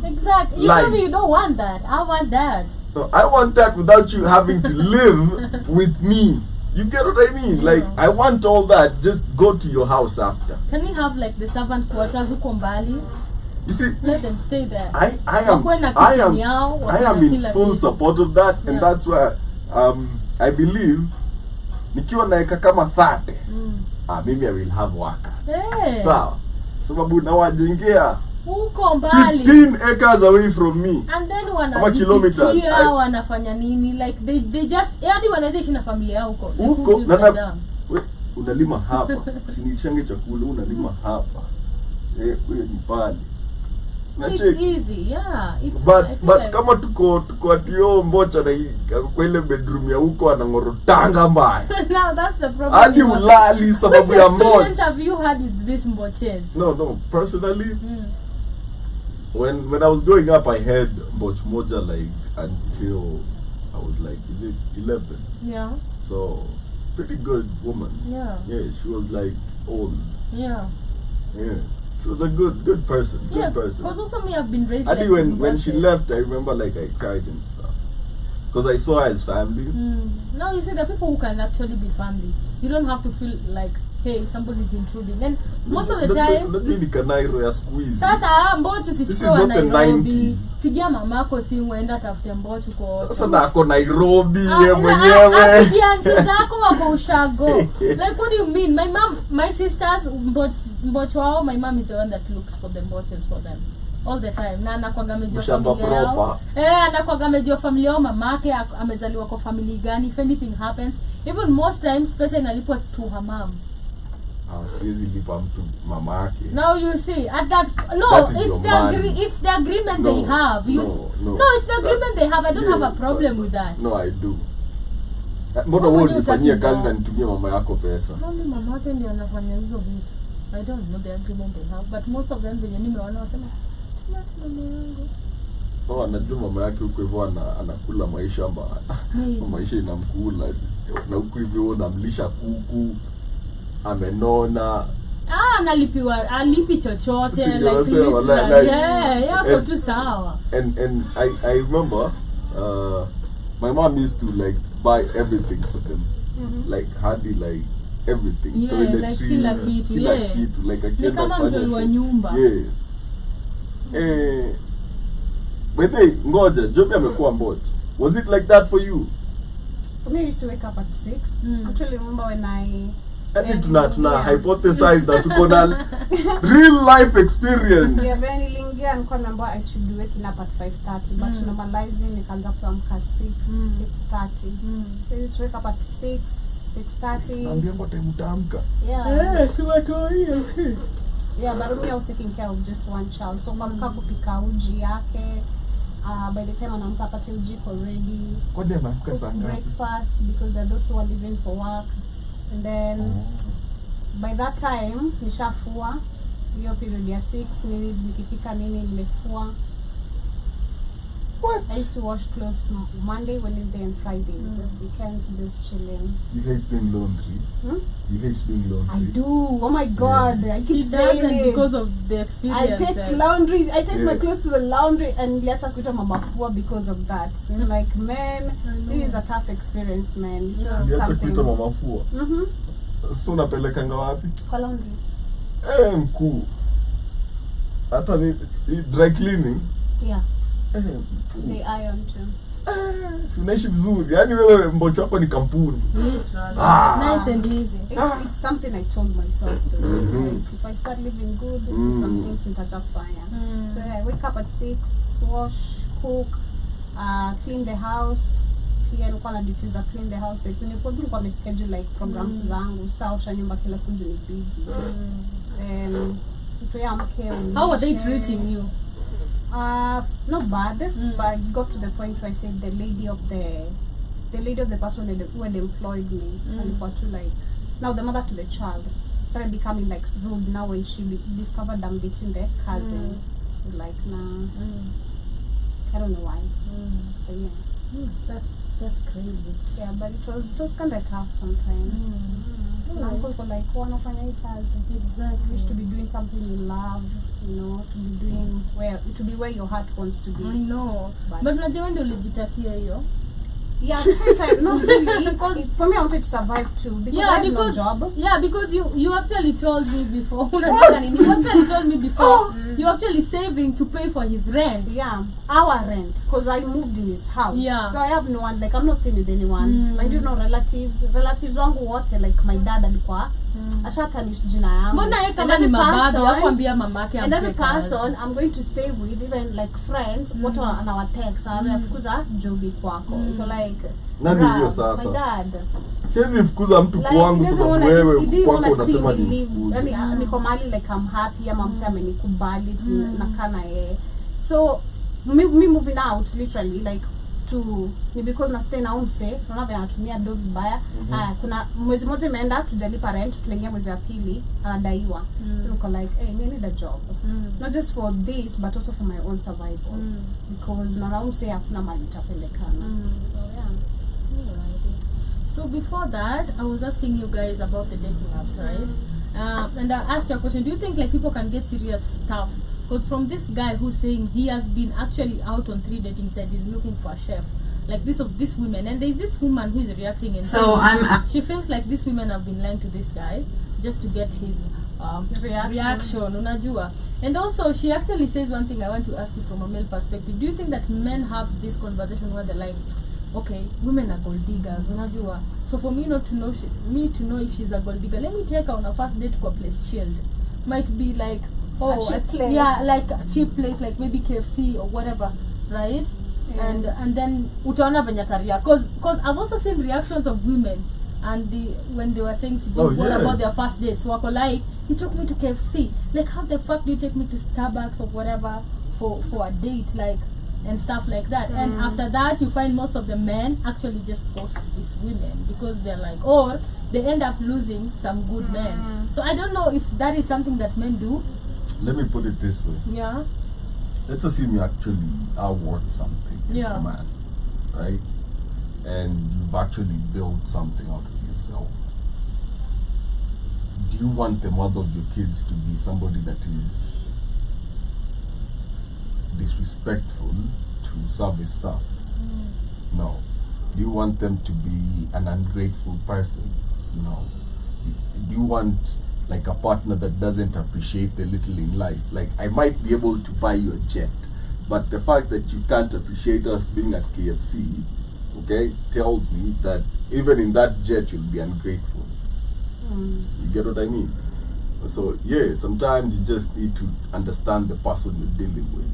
Exactly. You life. tell me you don't want that. I want that. No, I want that without you having to live with me. You get what I mean? Like, Yeah. I want all that. Just go to your house after. Can we have like the servant quarters huko mbali? You see, Let them stay there. I Wakuwe na kitchen yao, wakuwe na am kila in full kitu. support of that, and Yeah. that's why I believe nikiwa naeka kama 30, maybe I will have workers. Hey. Sawa, sababu nawajengea Huko mbali. 15 acres away from me. And then Ama kilometers. wanajipikia, wanafanya nini? Like they just hadi wanaweza ishi na familia yao huko. Like, Huko who gives a damn? we unalima hapa, usinichange chakula, unalima hapa. Wewe ni pale. Na It's check. easy, yeah. It's, I But feel but like, kama tuko atio mbocha na kwa ile bedroom ya huko anangorotanga mbaya. now that's the problem. Hadi you have. ulali sababu Which ya experience mbocha. have you had with this mboches? No, personally, when I was growing up, I had mboch moja like until I was like, is it 11? Yeah, So pretty good woman. yeah, Yeah, she was like old. yeah. Yeah, she was a good person. Good Yeah, person. because also me, I've been raised Adi, like when she mboches. left, I remember like I cried and stuff because I saw her as family. Now you see, the people who can actually be family. You don't have to feel like, hey, somebody's intruding. And most of the time, Ni kanairo ya squeeze. sasa mbochu This is sichukua not the Nairobi. 90s. Pigia mamako simu, enda tafute mbochu kwa Sasa na ako Nairobi ye Pigia mwenyewe. auntie zako wako ushago. Like, what do you mean? My mom, my sisters, mbochu wao, my mom is the one that looks for the mboches for them all the time. Na anakuanga amejua Mshamba familia yao. proper. Anakuanga amejua familia yao, mamake amezaliwa kwa family gani. If anything happens, even most times pesa inalipwa to her mom. Siwezi lipa mtu mama yake. Now you see, at that no, That is it's your the money. it's the agreement No, they have. You no. it's the agreement they have. I don't have a problem with that. No, I do. Mbona What wewe are you unifanyia talking kazi about? na nitumie mama yako pesa? Mami mama yake ndio anafanya hizo vitu. I don't know the agreement they have, but most of them venye nimeona wasema "Tuna mama yangu." No, anajua mama yake huko hivyo anakula maisha mbaya. Maisha inamkula. Na huko hivyo unamlisha kuku. Amenona. Analipiwa alipi chochote Si like ndio nasema, literally. like- Yeah, yako and- tu sawa. And I remember my mom used to like buy everything for them. Like hardly like everything. Yeah, Toiletries, like kila kitu, kila yeah. kitu. Like Ni akienda kama kufanya mtoi wa show. nyumba. Yeah. Wait, ngoja, Joby amekuwa mboch. Was it like that for you? For me, I used to wake up at 6. Actually, remember when I Hadi tuna hypothesize na tuko na real life experience. yeah, when niliingia nilikuwa nimeambiwa I should be waking up at 5:30 but normalizing nikaanza kuamka 6:30. So I used to wake up at 6:30. Naambia mbona mtamka? Yeah. Si watu hiyo. Yeah, but me I was taking care of just one child. So kuamka kupika uji yake. By the time anaamka apate uji iko ready. Kwa nini anaamka saa Cook ngapi? breakfast because there are those who are leaving for work. And then by that time nishafua hiyo period ya 6 nini nikipika nini nimefua. What? I used to wash clothes Monday, Wednesday and Fridays. Weekends just chilling. You hate doing laundry. You hate doing laundry. I do. Oh my god. I She keep saying doesn't it. because of the I experience. take laundry. I take my Yeah. clothes to the laundry and later kuita mama fua because of that. I'm like, man, this is a tough experience, man. So Uliacha something. kuita mama fua. So unapelekanga wapi? Kwa laundry. Mkuu. Hata ni dry cleaning. Yeah. Mkuu. They iron too. Si unaishi vizuri. Yaani wewe mbocho wako ni kampuni. Literally. Nice and easy. It's something I told myself though. Like, if I start living good, some things nitacha kufanya. So yeah, I wake up at 6, wash, cook, clean the house. Pia nilikuwa na duties za clean the house. Nilikuwa nimeschedule like programs zangu. Sitaosha nyumba kila siku juu ni big. Mtu ya mke How are they treating you? Not bad, but I got to the point where I said the lady of the person who had employed me, alikuwa too like, now the mother to the child started becoming like rude now when she discovered I'm dating their cousin. Like, nah, I don't know why. But yeah. That's crazy. Yeah, but it was kind of tough sometimes. Na uncle were like, wanafanya hii kazi. Exactly. You wish to be doing something you love, you know, to be where your heart wants to be. I know. But- But unajua ndio ulijitakia hiyo. Yeah, at the same time, not really. Because for me, I wanted to survive too. Because I have no job. Yeah, because you actually told me before. You actually told me before. You're actually saving to pay for his rent. Yeah, our rent. Because I moved in his house. Yeah. So I have no one, like I'm not staying with anyone. I do know relatives wangu wote, like my dad alikuwa ashatanish jina yangu. Mbona yeye kama ni mababu hakuambia mamake and every person I'm going to stay with, even like friends, watu anawatext anafukuza jobi kwako. So like nani hiyo sasa? My dad. Siwezi fukuza mtu kwangu sababu wewe kwako unasema ni yani niko mahali like I'm happy ama msema amenikubali nakaa na yeye. So me moving out literally like to ni because na stay na umse naona vile anatumia do vibaya. Kuna mwezi mmoja imeenda tujalipa rent, tunaingia mwezi wa pili anadaiwa. So niko like hey, I need a job. Not just for this but also for my own survival. Because naona umse hakuna mali nitapelekana. So yeah. So before that, I was asking you guys about the dating apps, right? And I asked you a question. Do you think like people can get serious stuff? Because from this guy who's saying he has been actually out on 3 dating sites, he's looking for a chef. Like this of this women, and there's this woman who is reacting and she feels like these women have been lying to this guy just to get his reaction. Unajua. And also she actually says one thing I want to ask you from a male perspective. Do you think that men have this conversation where they're like, okay, women are gold diggers, unajua. So for me not to know to know if she's a gold digger, let me take her on a first date to a place chilled. Might be like a cheap place. Yeah, like a cheap place, like maybe KFC or whatever, right? Yeah. And then utaona venye taria. Cause I've also seen reactions of women and when they were saying what about their first dates, wako like, he took me to KFC. Like how the fuck do you take me to Starbucks or whatever for a date, like, and stuff like that. And after that you find most of the men actually just post these women because they're like, or they end up losing some good men. So I don't know if that is something that men do. Let me put it this way. Yeah. Let's assume you actually are worth something as a man, right? And you've actually built something out of yourself. Do you want the mother of your kids to be somebody that is disrespectful to service stuff? No. Do you want them to be an ungrateful person? No. Do you want like a partner that doesn't appreciate the little in life? Like I might be able to buy you a jet, but the fact that you can't appreciate us being at KFC, okay, tells me that even in that jet you'll be ungrateful. You get what I mean? So yeah, sometimes you just need to understand the person you're dealing with.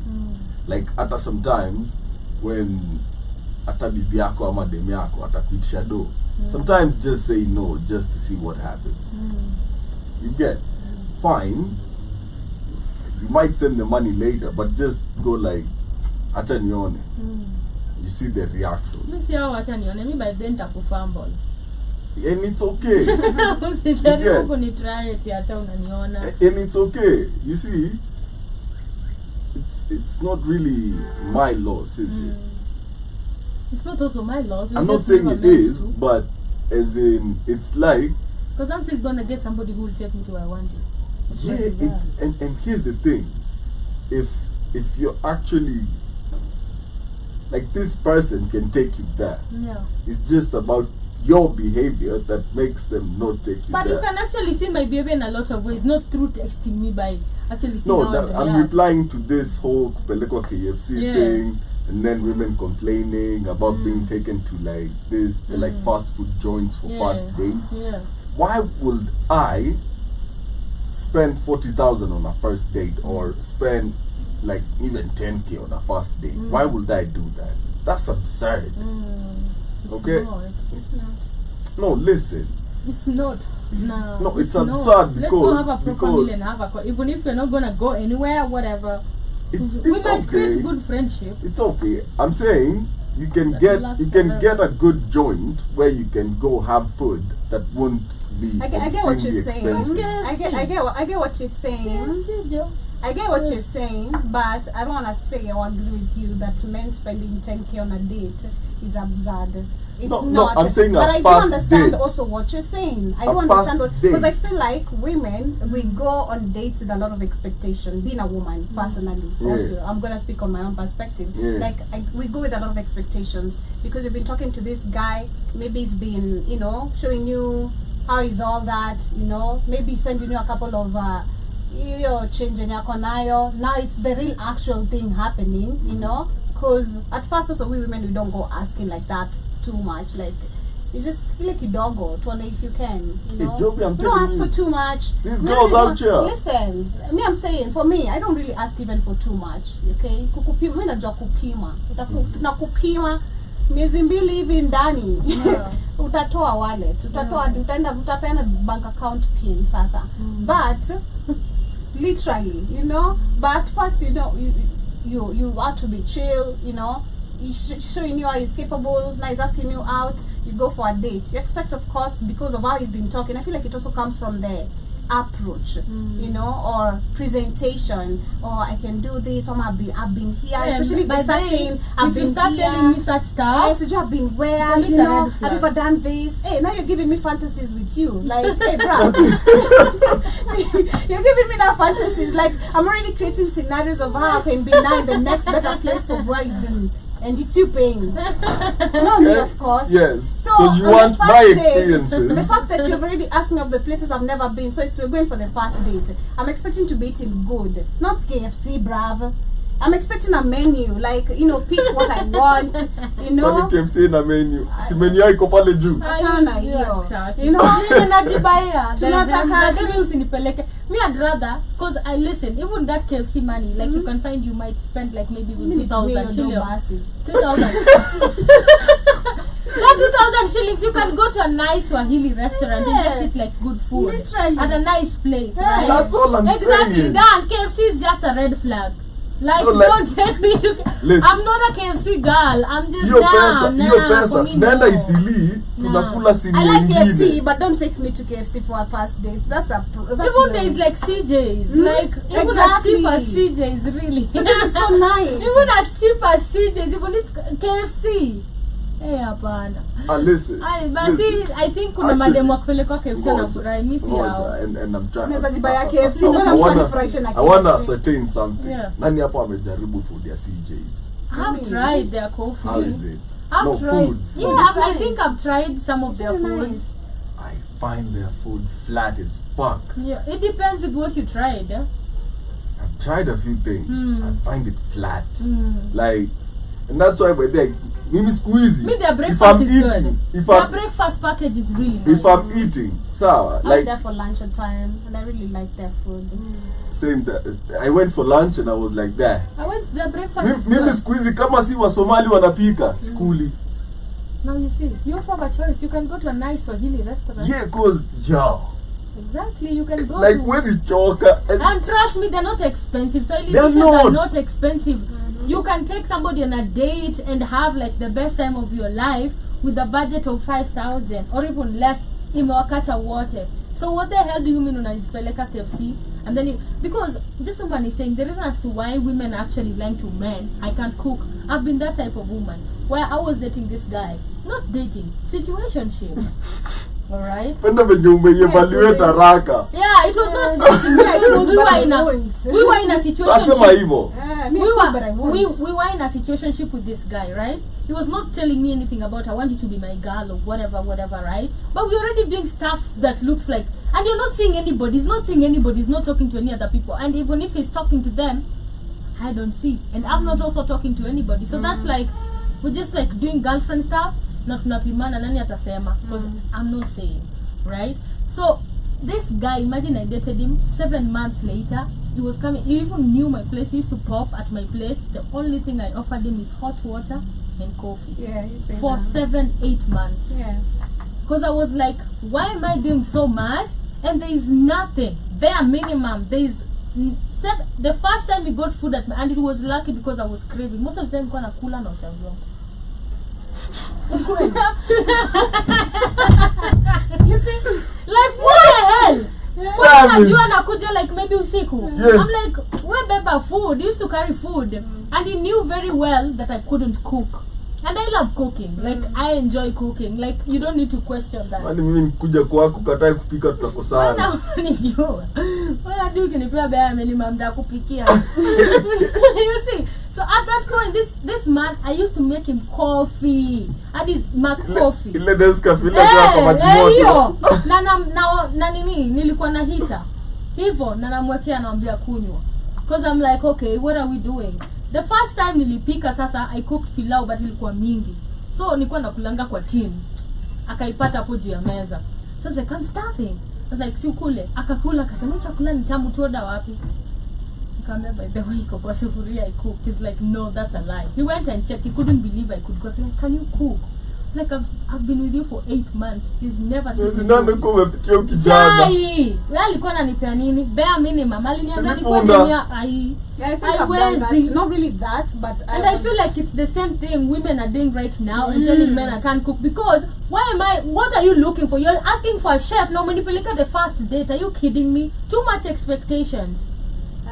Like at sometimes when ata bibi yako ama demu yako atakuitisha do, sometimes just say no just to see what happens. You get fine. You might send the money later, but just go like acha nione. You see the reaction. Me see how acha nione. Me by then takufumble. And it's okay. And it's okay. You see, it's not really my loss, is it? It's not also my loss. I'm not saying it is, but as in, it's like, because I'm still gonna get somebody who will take me to where I want to. Yeah, and here's the thing. If you're actually like, this person can take you there. Yeah. It's just about your behavior that makes them not take you but there. You can actually see my behavior in a lot of ways, not through texting me, by actually seeing I'm replying to this whole Kupeleko KFC thing, and then women complaining about being taken to like this like fast food joints for fast dates. Why would I spend 40,000 on a first date or spend like even 10K on a first date? Why would I do that? That's absurd. Okay? It's not. No, listen. It's not. No, it's absurd because let's go have a proper meal and have a even if you're not gonna go anywhere, whatever. We might create good friendship. It's okay. I'm saying you can get a good joint where you can go have food that won't be I get what you're saying. expensive. I get what you're saying. I get what you're saying, but I don't want to say or agree with you that men spending 10K on a date is absurd. It's No, not. I'm saying a but I do first understand date. also what you're saying. I A do understand first what, because I date. feel like women, we go on dates with a lot of expectation. Being a woman, personally, Yeah. also, I'm gonna speak on my own perspective. Yeah. Like we go with a lot of expectations because you've been talking to this guy. Maybe he's been, showing you how is all that. Maybe sending you a couple of change in your konayo. Now it's the real actual thing happening. Because at first also we women, we don't go asking like that too much. Like it's just like kidogo to if you can, Hey, Joby, I'm you don't telling ask you, for too much. these No, girls you out don't- here. Listen, I'm saying for me, I don't really ask even for too much. Okay, kukupima, mimi najua kupima. Tunakupima miezi mbili hivi ndani. Utatoa wallet, utapeana bank account pin sasa. But literally, but first you have to be chill, he's showing you how he's capable. Now he's asking you out, you go for a date. You expect, of course, because of how he's been talking. I feel like it also comes from the approach, or presentation, or I can do this, or I've been here. Yeah, especially if they but start then, saying, I've if been you start here. telling me such stuff, Yes, you have been where, for me it's a red have you flag. ever done this? Hey, now you're giving me fantasies with you. Like, hey, bro. You're giving me that fantasies. Like, I'm already creating scenarios of how I can be now in the next better place of where you've been. And it's you paying. Not me, of course. Yes. So, Because you on want the my first date, experiences. the fact that you've already asked me of the places I've never been, so we're going for the first date. I'm expecting to be eating good, not KFC, brav. I'm expecting a menu, like, pick what I want, Kwani KFC na menu. Si menu yao iko pale juu. Achana hiyo. Mimi najibaya. Tunataka Then usinipeleke. Me I'd rather, because I listen, even that KFC money, like you can find, you might spend like maybe 2,000 shillings. 2,000. That 2,000 shillings, you can go to a nice Swahili restaurant and just eat like good food. Literally. At a nice place, right? That's all I'm Exactly saying. that. KFC is just a red flag. Like, No, like- don't take me to. Listen. I'm not a KFC girl. I'm just Hiyo pesa, for me, tunaenda no. Isili, tunakula sini I like wengine. KFC, but don't take me to KFC for a first date. That's Even there is like CJs, like even as cheap as CJs, really. So this is so nice. Even as cheap as CJs, even if KFC. Hey, hapana. Listen. Basi, I think kuna Actually, mademu wa kupelekwa KFC wanafurahi, mimi si hao. And I'm trying. Unaweza jibaya KFC, I mbona mtu wanna- anifurahishe na I wanna KFC? ascertain something. Yeah. Nani hapo amejaribu food ya CJ's? I've tried their coffee. How is it? I've No, tried. food. Yeah, I Nice. think I've tried some of their Very foods. nice. I find their food flat as fuck. Yeah, it depends with what you tried. I've tried a few things. Mm. I find it flat. Mm. Like, and that's why by there, maybe squeezy. Me, their If breakfast I'm is eating, good. if Their I'm breakfast package is really nice. if I'm eating, sawa, I was like there for lunch at time, and I really like their food. same that I went for lunch and I was like that. I went their breakfast is Mimi good. squeezy kama si wa Somali wanapika skuli. Now you see, you also have a choice. You can go to a nice Swahili restaurant. Yeah, cause yo, Exactly, you can go like to... where's choka? And trust me, they're not expensive. Swahili They're dishes are not. not expensive. You can take somebody on a date and have like the best time of your life with a budget of 5,000 or even less. Imewakata wote. So what the hell do you mean unajipeleka KFC? And then because this woman is saying the reason as to why women are actually lying to men, I can't cook. I've been that type of woman where I was dating this guy, not dating, situationship. Alright? Penda venye umeevaluate haraka. Yeah, it was not dating. We were in a Sasema situation. hivyo. Me, We but I were won't. we were in a situationship with this guy, right? He was not telling me anything about I want you to be my girl or whatever, right? But we're already doing stuff that looks like, and you're not seeing anybody. He's not seeing anybody. He's not talking to any other people. And even if he's talking to them, I don't see. And I'm not also talking to anybody. So that's like, we're just like doing girlfriend stuff. Na tunapimana nani atasema, because I'm not saying, right? So this guy, imagine I dated him 7 months later. He was coming, he even knew my place. He used to pop at my place. The only thing I offered him is hot water and coffee Yeah, you say for that. 7-8 months. Yeah. Because I was like, why am I doing so much and there is nothing, bare minimum. There is the first time we got food at my, and it was lucky because I was craving. Most of the time nilikuwa nakula na ushauri. You see? Like what the hell? Savage. Najua nakuja like maybe usiku. Yeah. I'm like, we beba food. He used to carry food. And he knew very well that I couldn't cook. And I love cooking. Like, I enjoy cooking. Like, you don't need to question that. Mani mimi nikuja kwako katai kupika tutakosana. Wana unanijua. Wana ndio ukinipea baya mda kupikia. You see? So at that point, this man, I used to make him coffee. I did make coffee. Ile deska fila kwa maji moto. Na nini nilikuwa na heater. Hivyo na namwekea naambia kunywa. Because I'm like, okay, what are we doing? The first time nilipika sasa, I cooked pilau but ilikuwa mingi. So nilikuwa nakulanga kwa tin. Akaipata hapo juu ya meza. So I was like, I'm starving. I was like, si ukule. Akakula, akasema chakula ni tamu toda wapi? Nikamwambia by the way iko kwa sufuria I cooked. He's like, no, that's a lie. He went and checked. He couldn't believe I could cook. Like, can you cook? I was like, I've been with you for 8 months. He's never seen me. Nani kwa umepikia ukijana? Wewe alikuwa ananipea nini? Bare minimum. Aliniambia nilikuwa Yeah, I think I've done that. Not really that, but I feel like it's the same thing women are doing right now and telling men I can't cook because what are you looking for? You're asking for a chef. Now manipulate the first date. Are you kidding me? Too much expectations.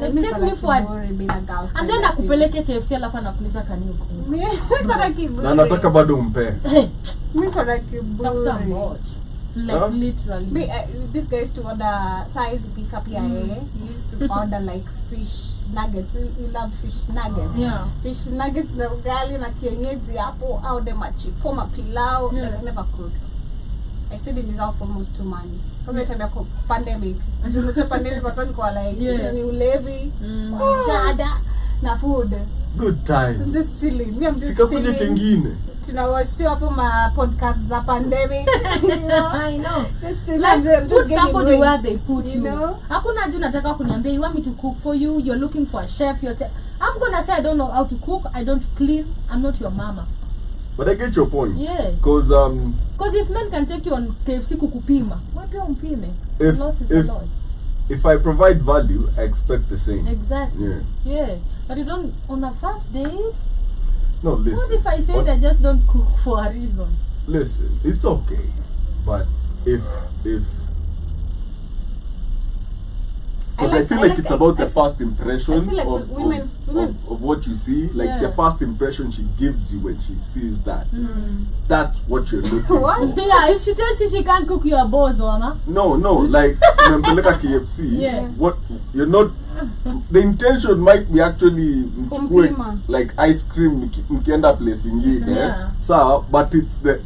Like, take me for and then nakupeleke KFC alafu anakuuliza can you cook? Na nataka bado umpe. Mimi kwa kiburi. Like literally. This guy used to order size pick up here. He used to order like fish nuggets. He loved fish nuggets. Yeah. Fish nuggets na ugali na kienyeji hapo au de machipo pilau. Yeah. Like never cooked. I stayed in his house for almost 2 months. Because the time of pandemic. During the pandemic was on like ni ulevi, shada na food. Good time. I'm just chilling. Me I'm just Sikakuje kingine. Tunawatch tu hapo ma podcast za pandemic. You know? I know. Just chilling. Like, put somebody where they put you you. Know? Hakuna juu nataka kuniambia you want me to cook for you, you're looking for a chef, I'm gonna say I don't know how to cook, I don't clean, I'm not your mama. But I get your point. Yeah. Because if men can take you on KFC kukupima, wewe pia umpime. Loss is a loss. If I provide value, I expect the same. Exactly. Yeah. But you don't on a first date. No, listen. What if I say I just don't cook for a reason? Listen, it's okay. But if I feel like it's about the first impression like of women of what you see, like the first impression she gives you when she sees that. That's what you're looking What? for. Yeah, if she tells you she can't cook, you're a boss, Oma. No, like umempeleka KFC. Yeah. What you're not. The intention might be actually Kumpima. like ice cream mkienda place ingine. Yeah. So, but it's the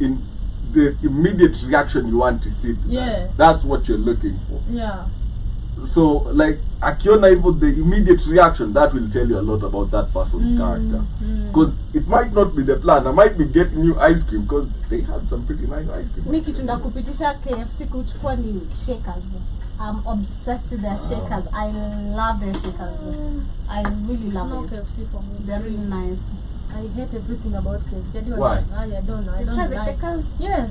immediate reaction you want to see to Yeah. that. That's what you're looking for. Yeah. So, like, akiona even the immediate reaction, that will tell you a lot about that person's character. Because it might not be the plan. I might be getting you ice cream because they have some pretty nice ice cream. Mimi kitu ndakupitisha KFC kuchukua ni shakers. I'm obsessed with their shakers. I love their shakers. I really love No it. KFC for me. They're really nice. I hate everything about KFC. Why? I don't know. I You don't try the like. shakers? Yeah.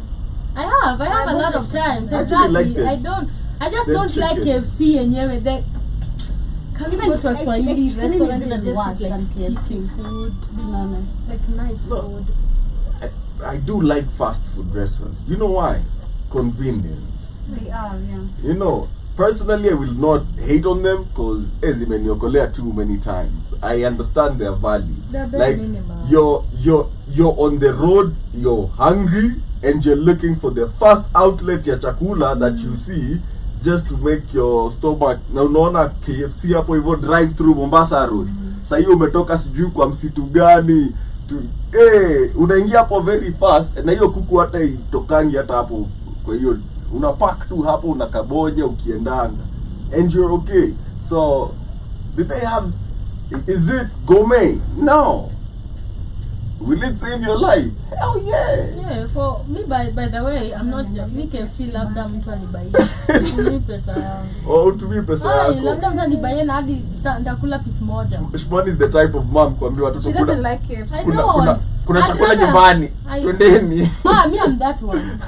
I have a lot of times. I actually like Exactly. them. I just Them don't like chicken. KFC and yeah, they can you Even go to a Swahili chicken is restaurant even and just worse eat like than KFC. sticky food, Being honest. like nice food. I do like fast food restaurants. You know why? Convenience. They are, yeah. You know, personally, I will not hate on them because zimeniokolea too many times. I understand their value. They're very Like minimal. you're on the road, you're hungry, and you're looking for the first outlet ya chakula that you see just to make your stomach. Na unaona KFC hapo hivyo drive through Mombasa Road. Sasa hiyo umetoka sijui kwa msitu gani unaingia hapo very fast na hiyo kuku hata itokangi hata hapo. Kwa hiyo unapack tu hapo unakaboja ukiendanga and you're okay. So did they have, is it gourmet? No. Will it save your life? Hell yeah. Yeah, for me by the way, I'm not me KFC labda mtu anibaie. Ni pesa yangu. Oh, utumie pesa yako. Labda mtu anibaie na hadi ndakula piece moja. Shmani is the type of mom kuambia watoto She doesn't like KFC. I don't. kuna I'd chakula rather- nyumbani. I- Twendeni. Me I'm that one.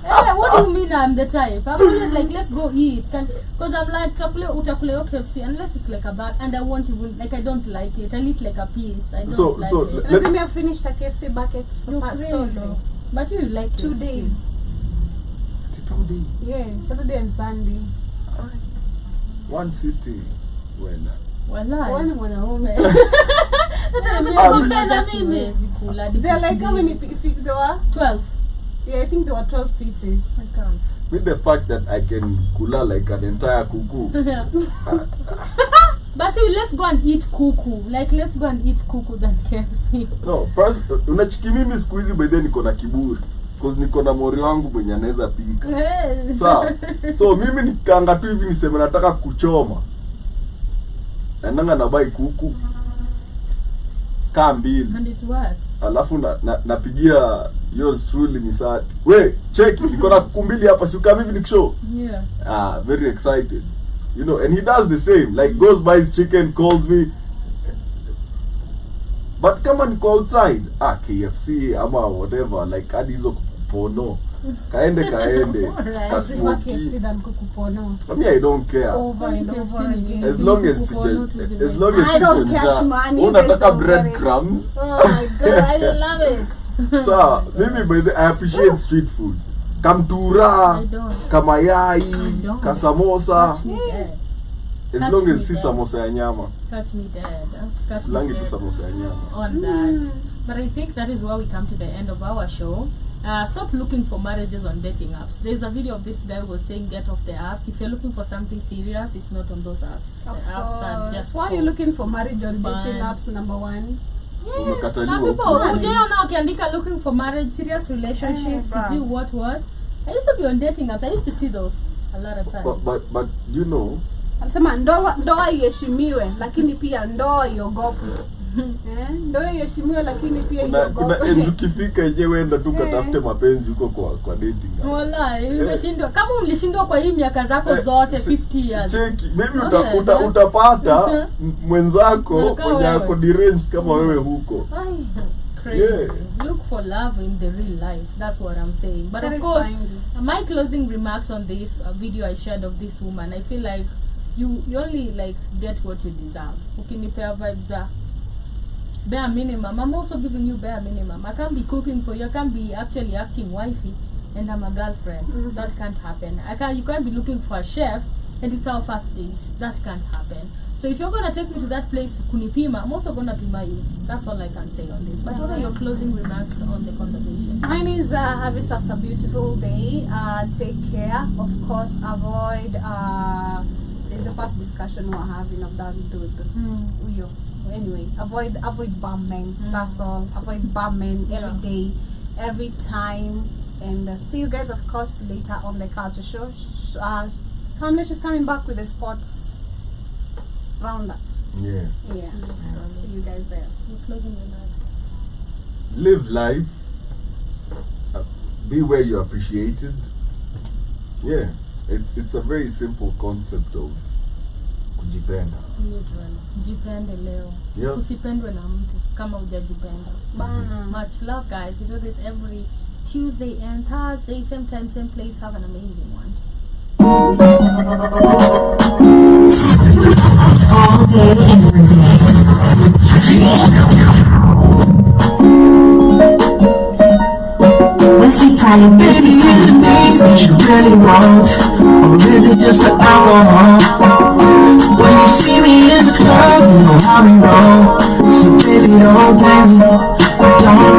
What do you mean I'm the type? I'm always like, let's go eat. Because I'm like, utakule KFC unless it's like a bag, and I won't even, like, I don't like it. I eat like a piece. I don't So- like so it. let- Lazima finish the KFC bucket You're for crazy. solo. But you like 2 KFC. days. Yeah, Saturday and Sunday. One city. When Walai. Wewe ni mwanaume. Mimi Ah, napenda mimi. kula. They're like how many there were? 12. Yeah, I think there were 12 pieces. I can't. With the fact that I can kula like an entire kuku. But see, let's go and eat kuku. Like, let's go and eat kuku than KFC. No, first unachiki mimi siku hizi by then niko na kiburi. Because niko na mori wangu mwenye anaweza pika. Sawa. So mimi nikanga tu hivi niseme nataka kuchoma. Naendanga na buy kuku mbili. And it works. Alafu napigia yours truly misati. We, check, niko na kuku mbili hapa, si ukam hivi nikishow. Yeah. Very excited. You know, and he does the same. Like goes buys chicken, calls me. But kama niko outside, KFC ama whatever, like hadi hizo kupono. Kaende. KFC than kukupono. I mean, I don't care. Over and over again. As long as I don't cash money. Unataka breadcrumbs. Oh my god, I love it. So, maybe I appreciate street food. Kamtura, kamayai, kasamosa. As long as si samosa ya nyama. Catch me dead. Catch me Langi dead. tu samosa ya nyama. On that. But I think that is where we come to the end of our show. Stop looking for marriages on dating apps. There's a video of this guy who was saying get off the apps. If you're looking for something serious, it's not on those apps. Of The apps are just why are you looking for marriage on dating apps, number one? Some people ukiandika looking for marriage, serious relationships, what. I used to be on dating apps. I used to see those a lot of times. But you know, Anasema ndoa iheshimiwe lakini pia ndoa iogopwe. Ndoa iheshimiwe lakini pia iogopwe. Kuna ukifika yenyewe enda tu katafute mapenzi huko kwa dating apps. Wallahi, umeshindwa. Kama ulishindwa kwa hii miaka zako zote 50 years. Cheki, maybe utapata mwenzako mwenye ako deranged kama wewe huko. Crazy. Yeah. Look for love in the real life. That's what I'm saying. But of course, my closing remarks on this video I shared of this woman, I feel like you only like get what you deserve. Ukinipea vibes are bare minimum. I'm also giving you bare minimum. I can't be cooking for you. I can't be actually acting wifey and I'm a girlfriend. That can't happen. You can't be looking for a chef and it's our first date. That can't happen. So if you're going to take me to that place, kunipima, I'm also going to pima you. That's all I can say on this. But what are your closing remarks on the conversation? Mine is have yourselves a beautiful day. Take care. Of course, avoid. It's the first discussion we're having of that uyo. Anyway, avoid bumming. That's all. Avoid bumming every day, every time. And see you guys, of course, later on the culture show. Kamlesh is coming back with the sports roundup. Yeah. See you guys there. Your closing remarks. Live life. Be where you're appreciated. Yeah. It's a very simple concept of kujipenda. Jipende leo. Yeah. Usipendwe na mtu kama hujajipenda. Much love, guys. We do this every Tuesday and Thursday, same time, same place. Have an amazing one. All day, every day. Whiskey calling, baby, is it me that you really want? Or is it just the alcohol? When you see me in the club, you know how we roll. So baby, don't blame me. Don't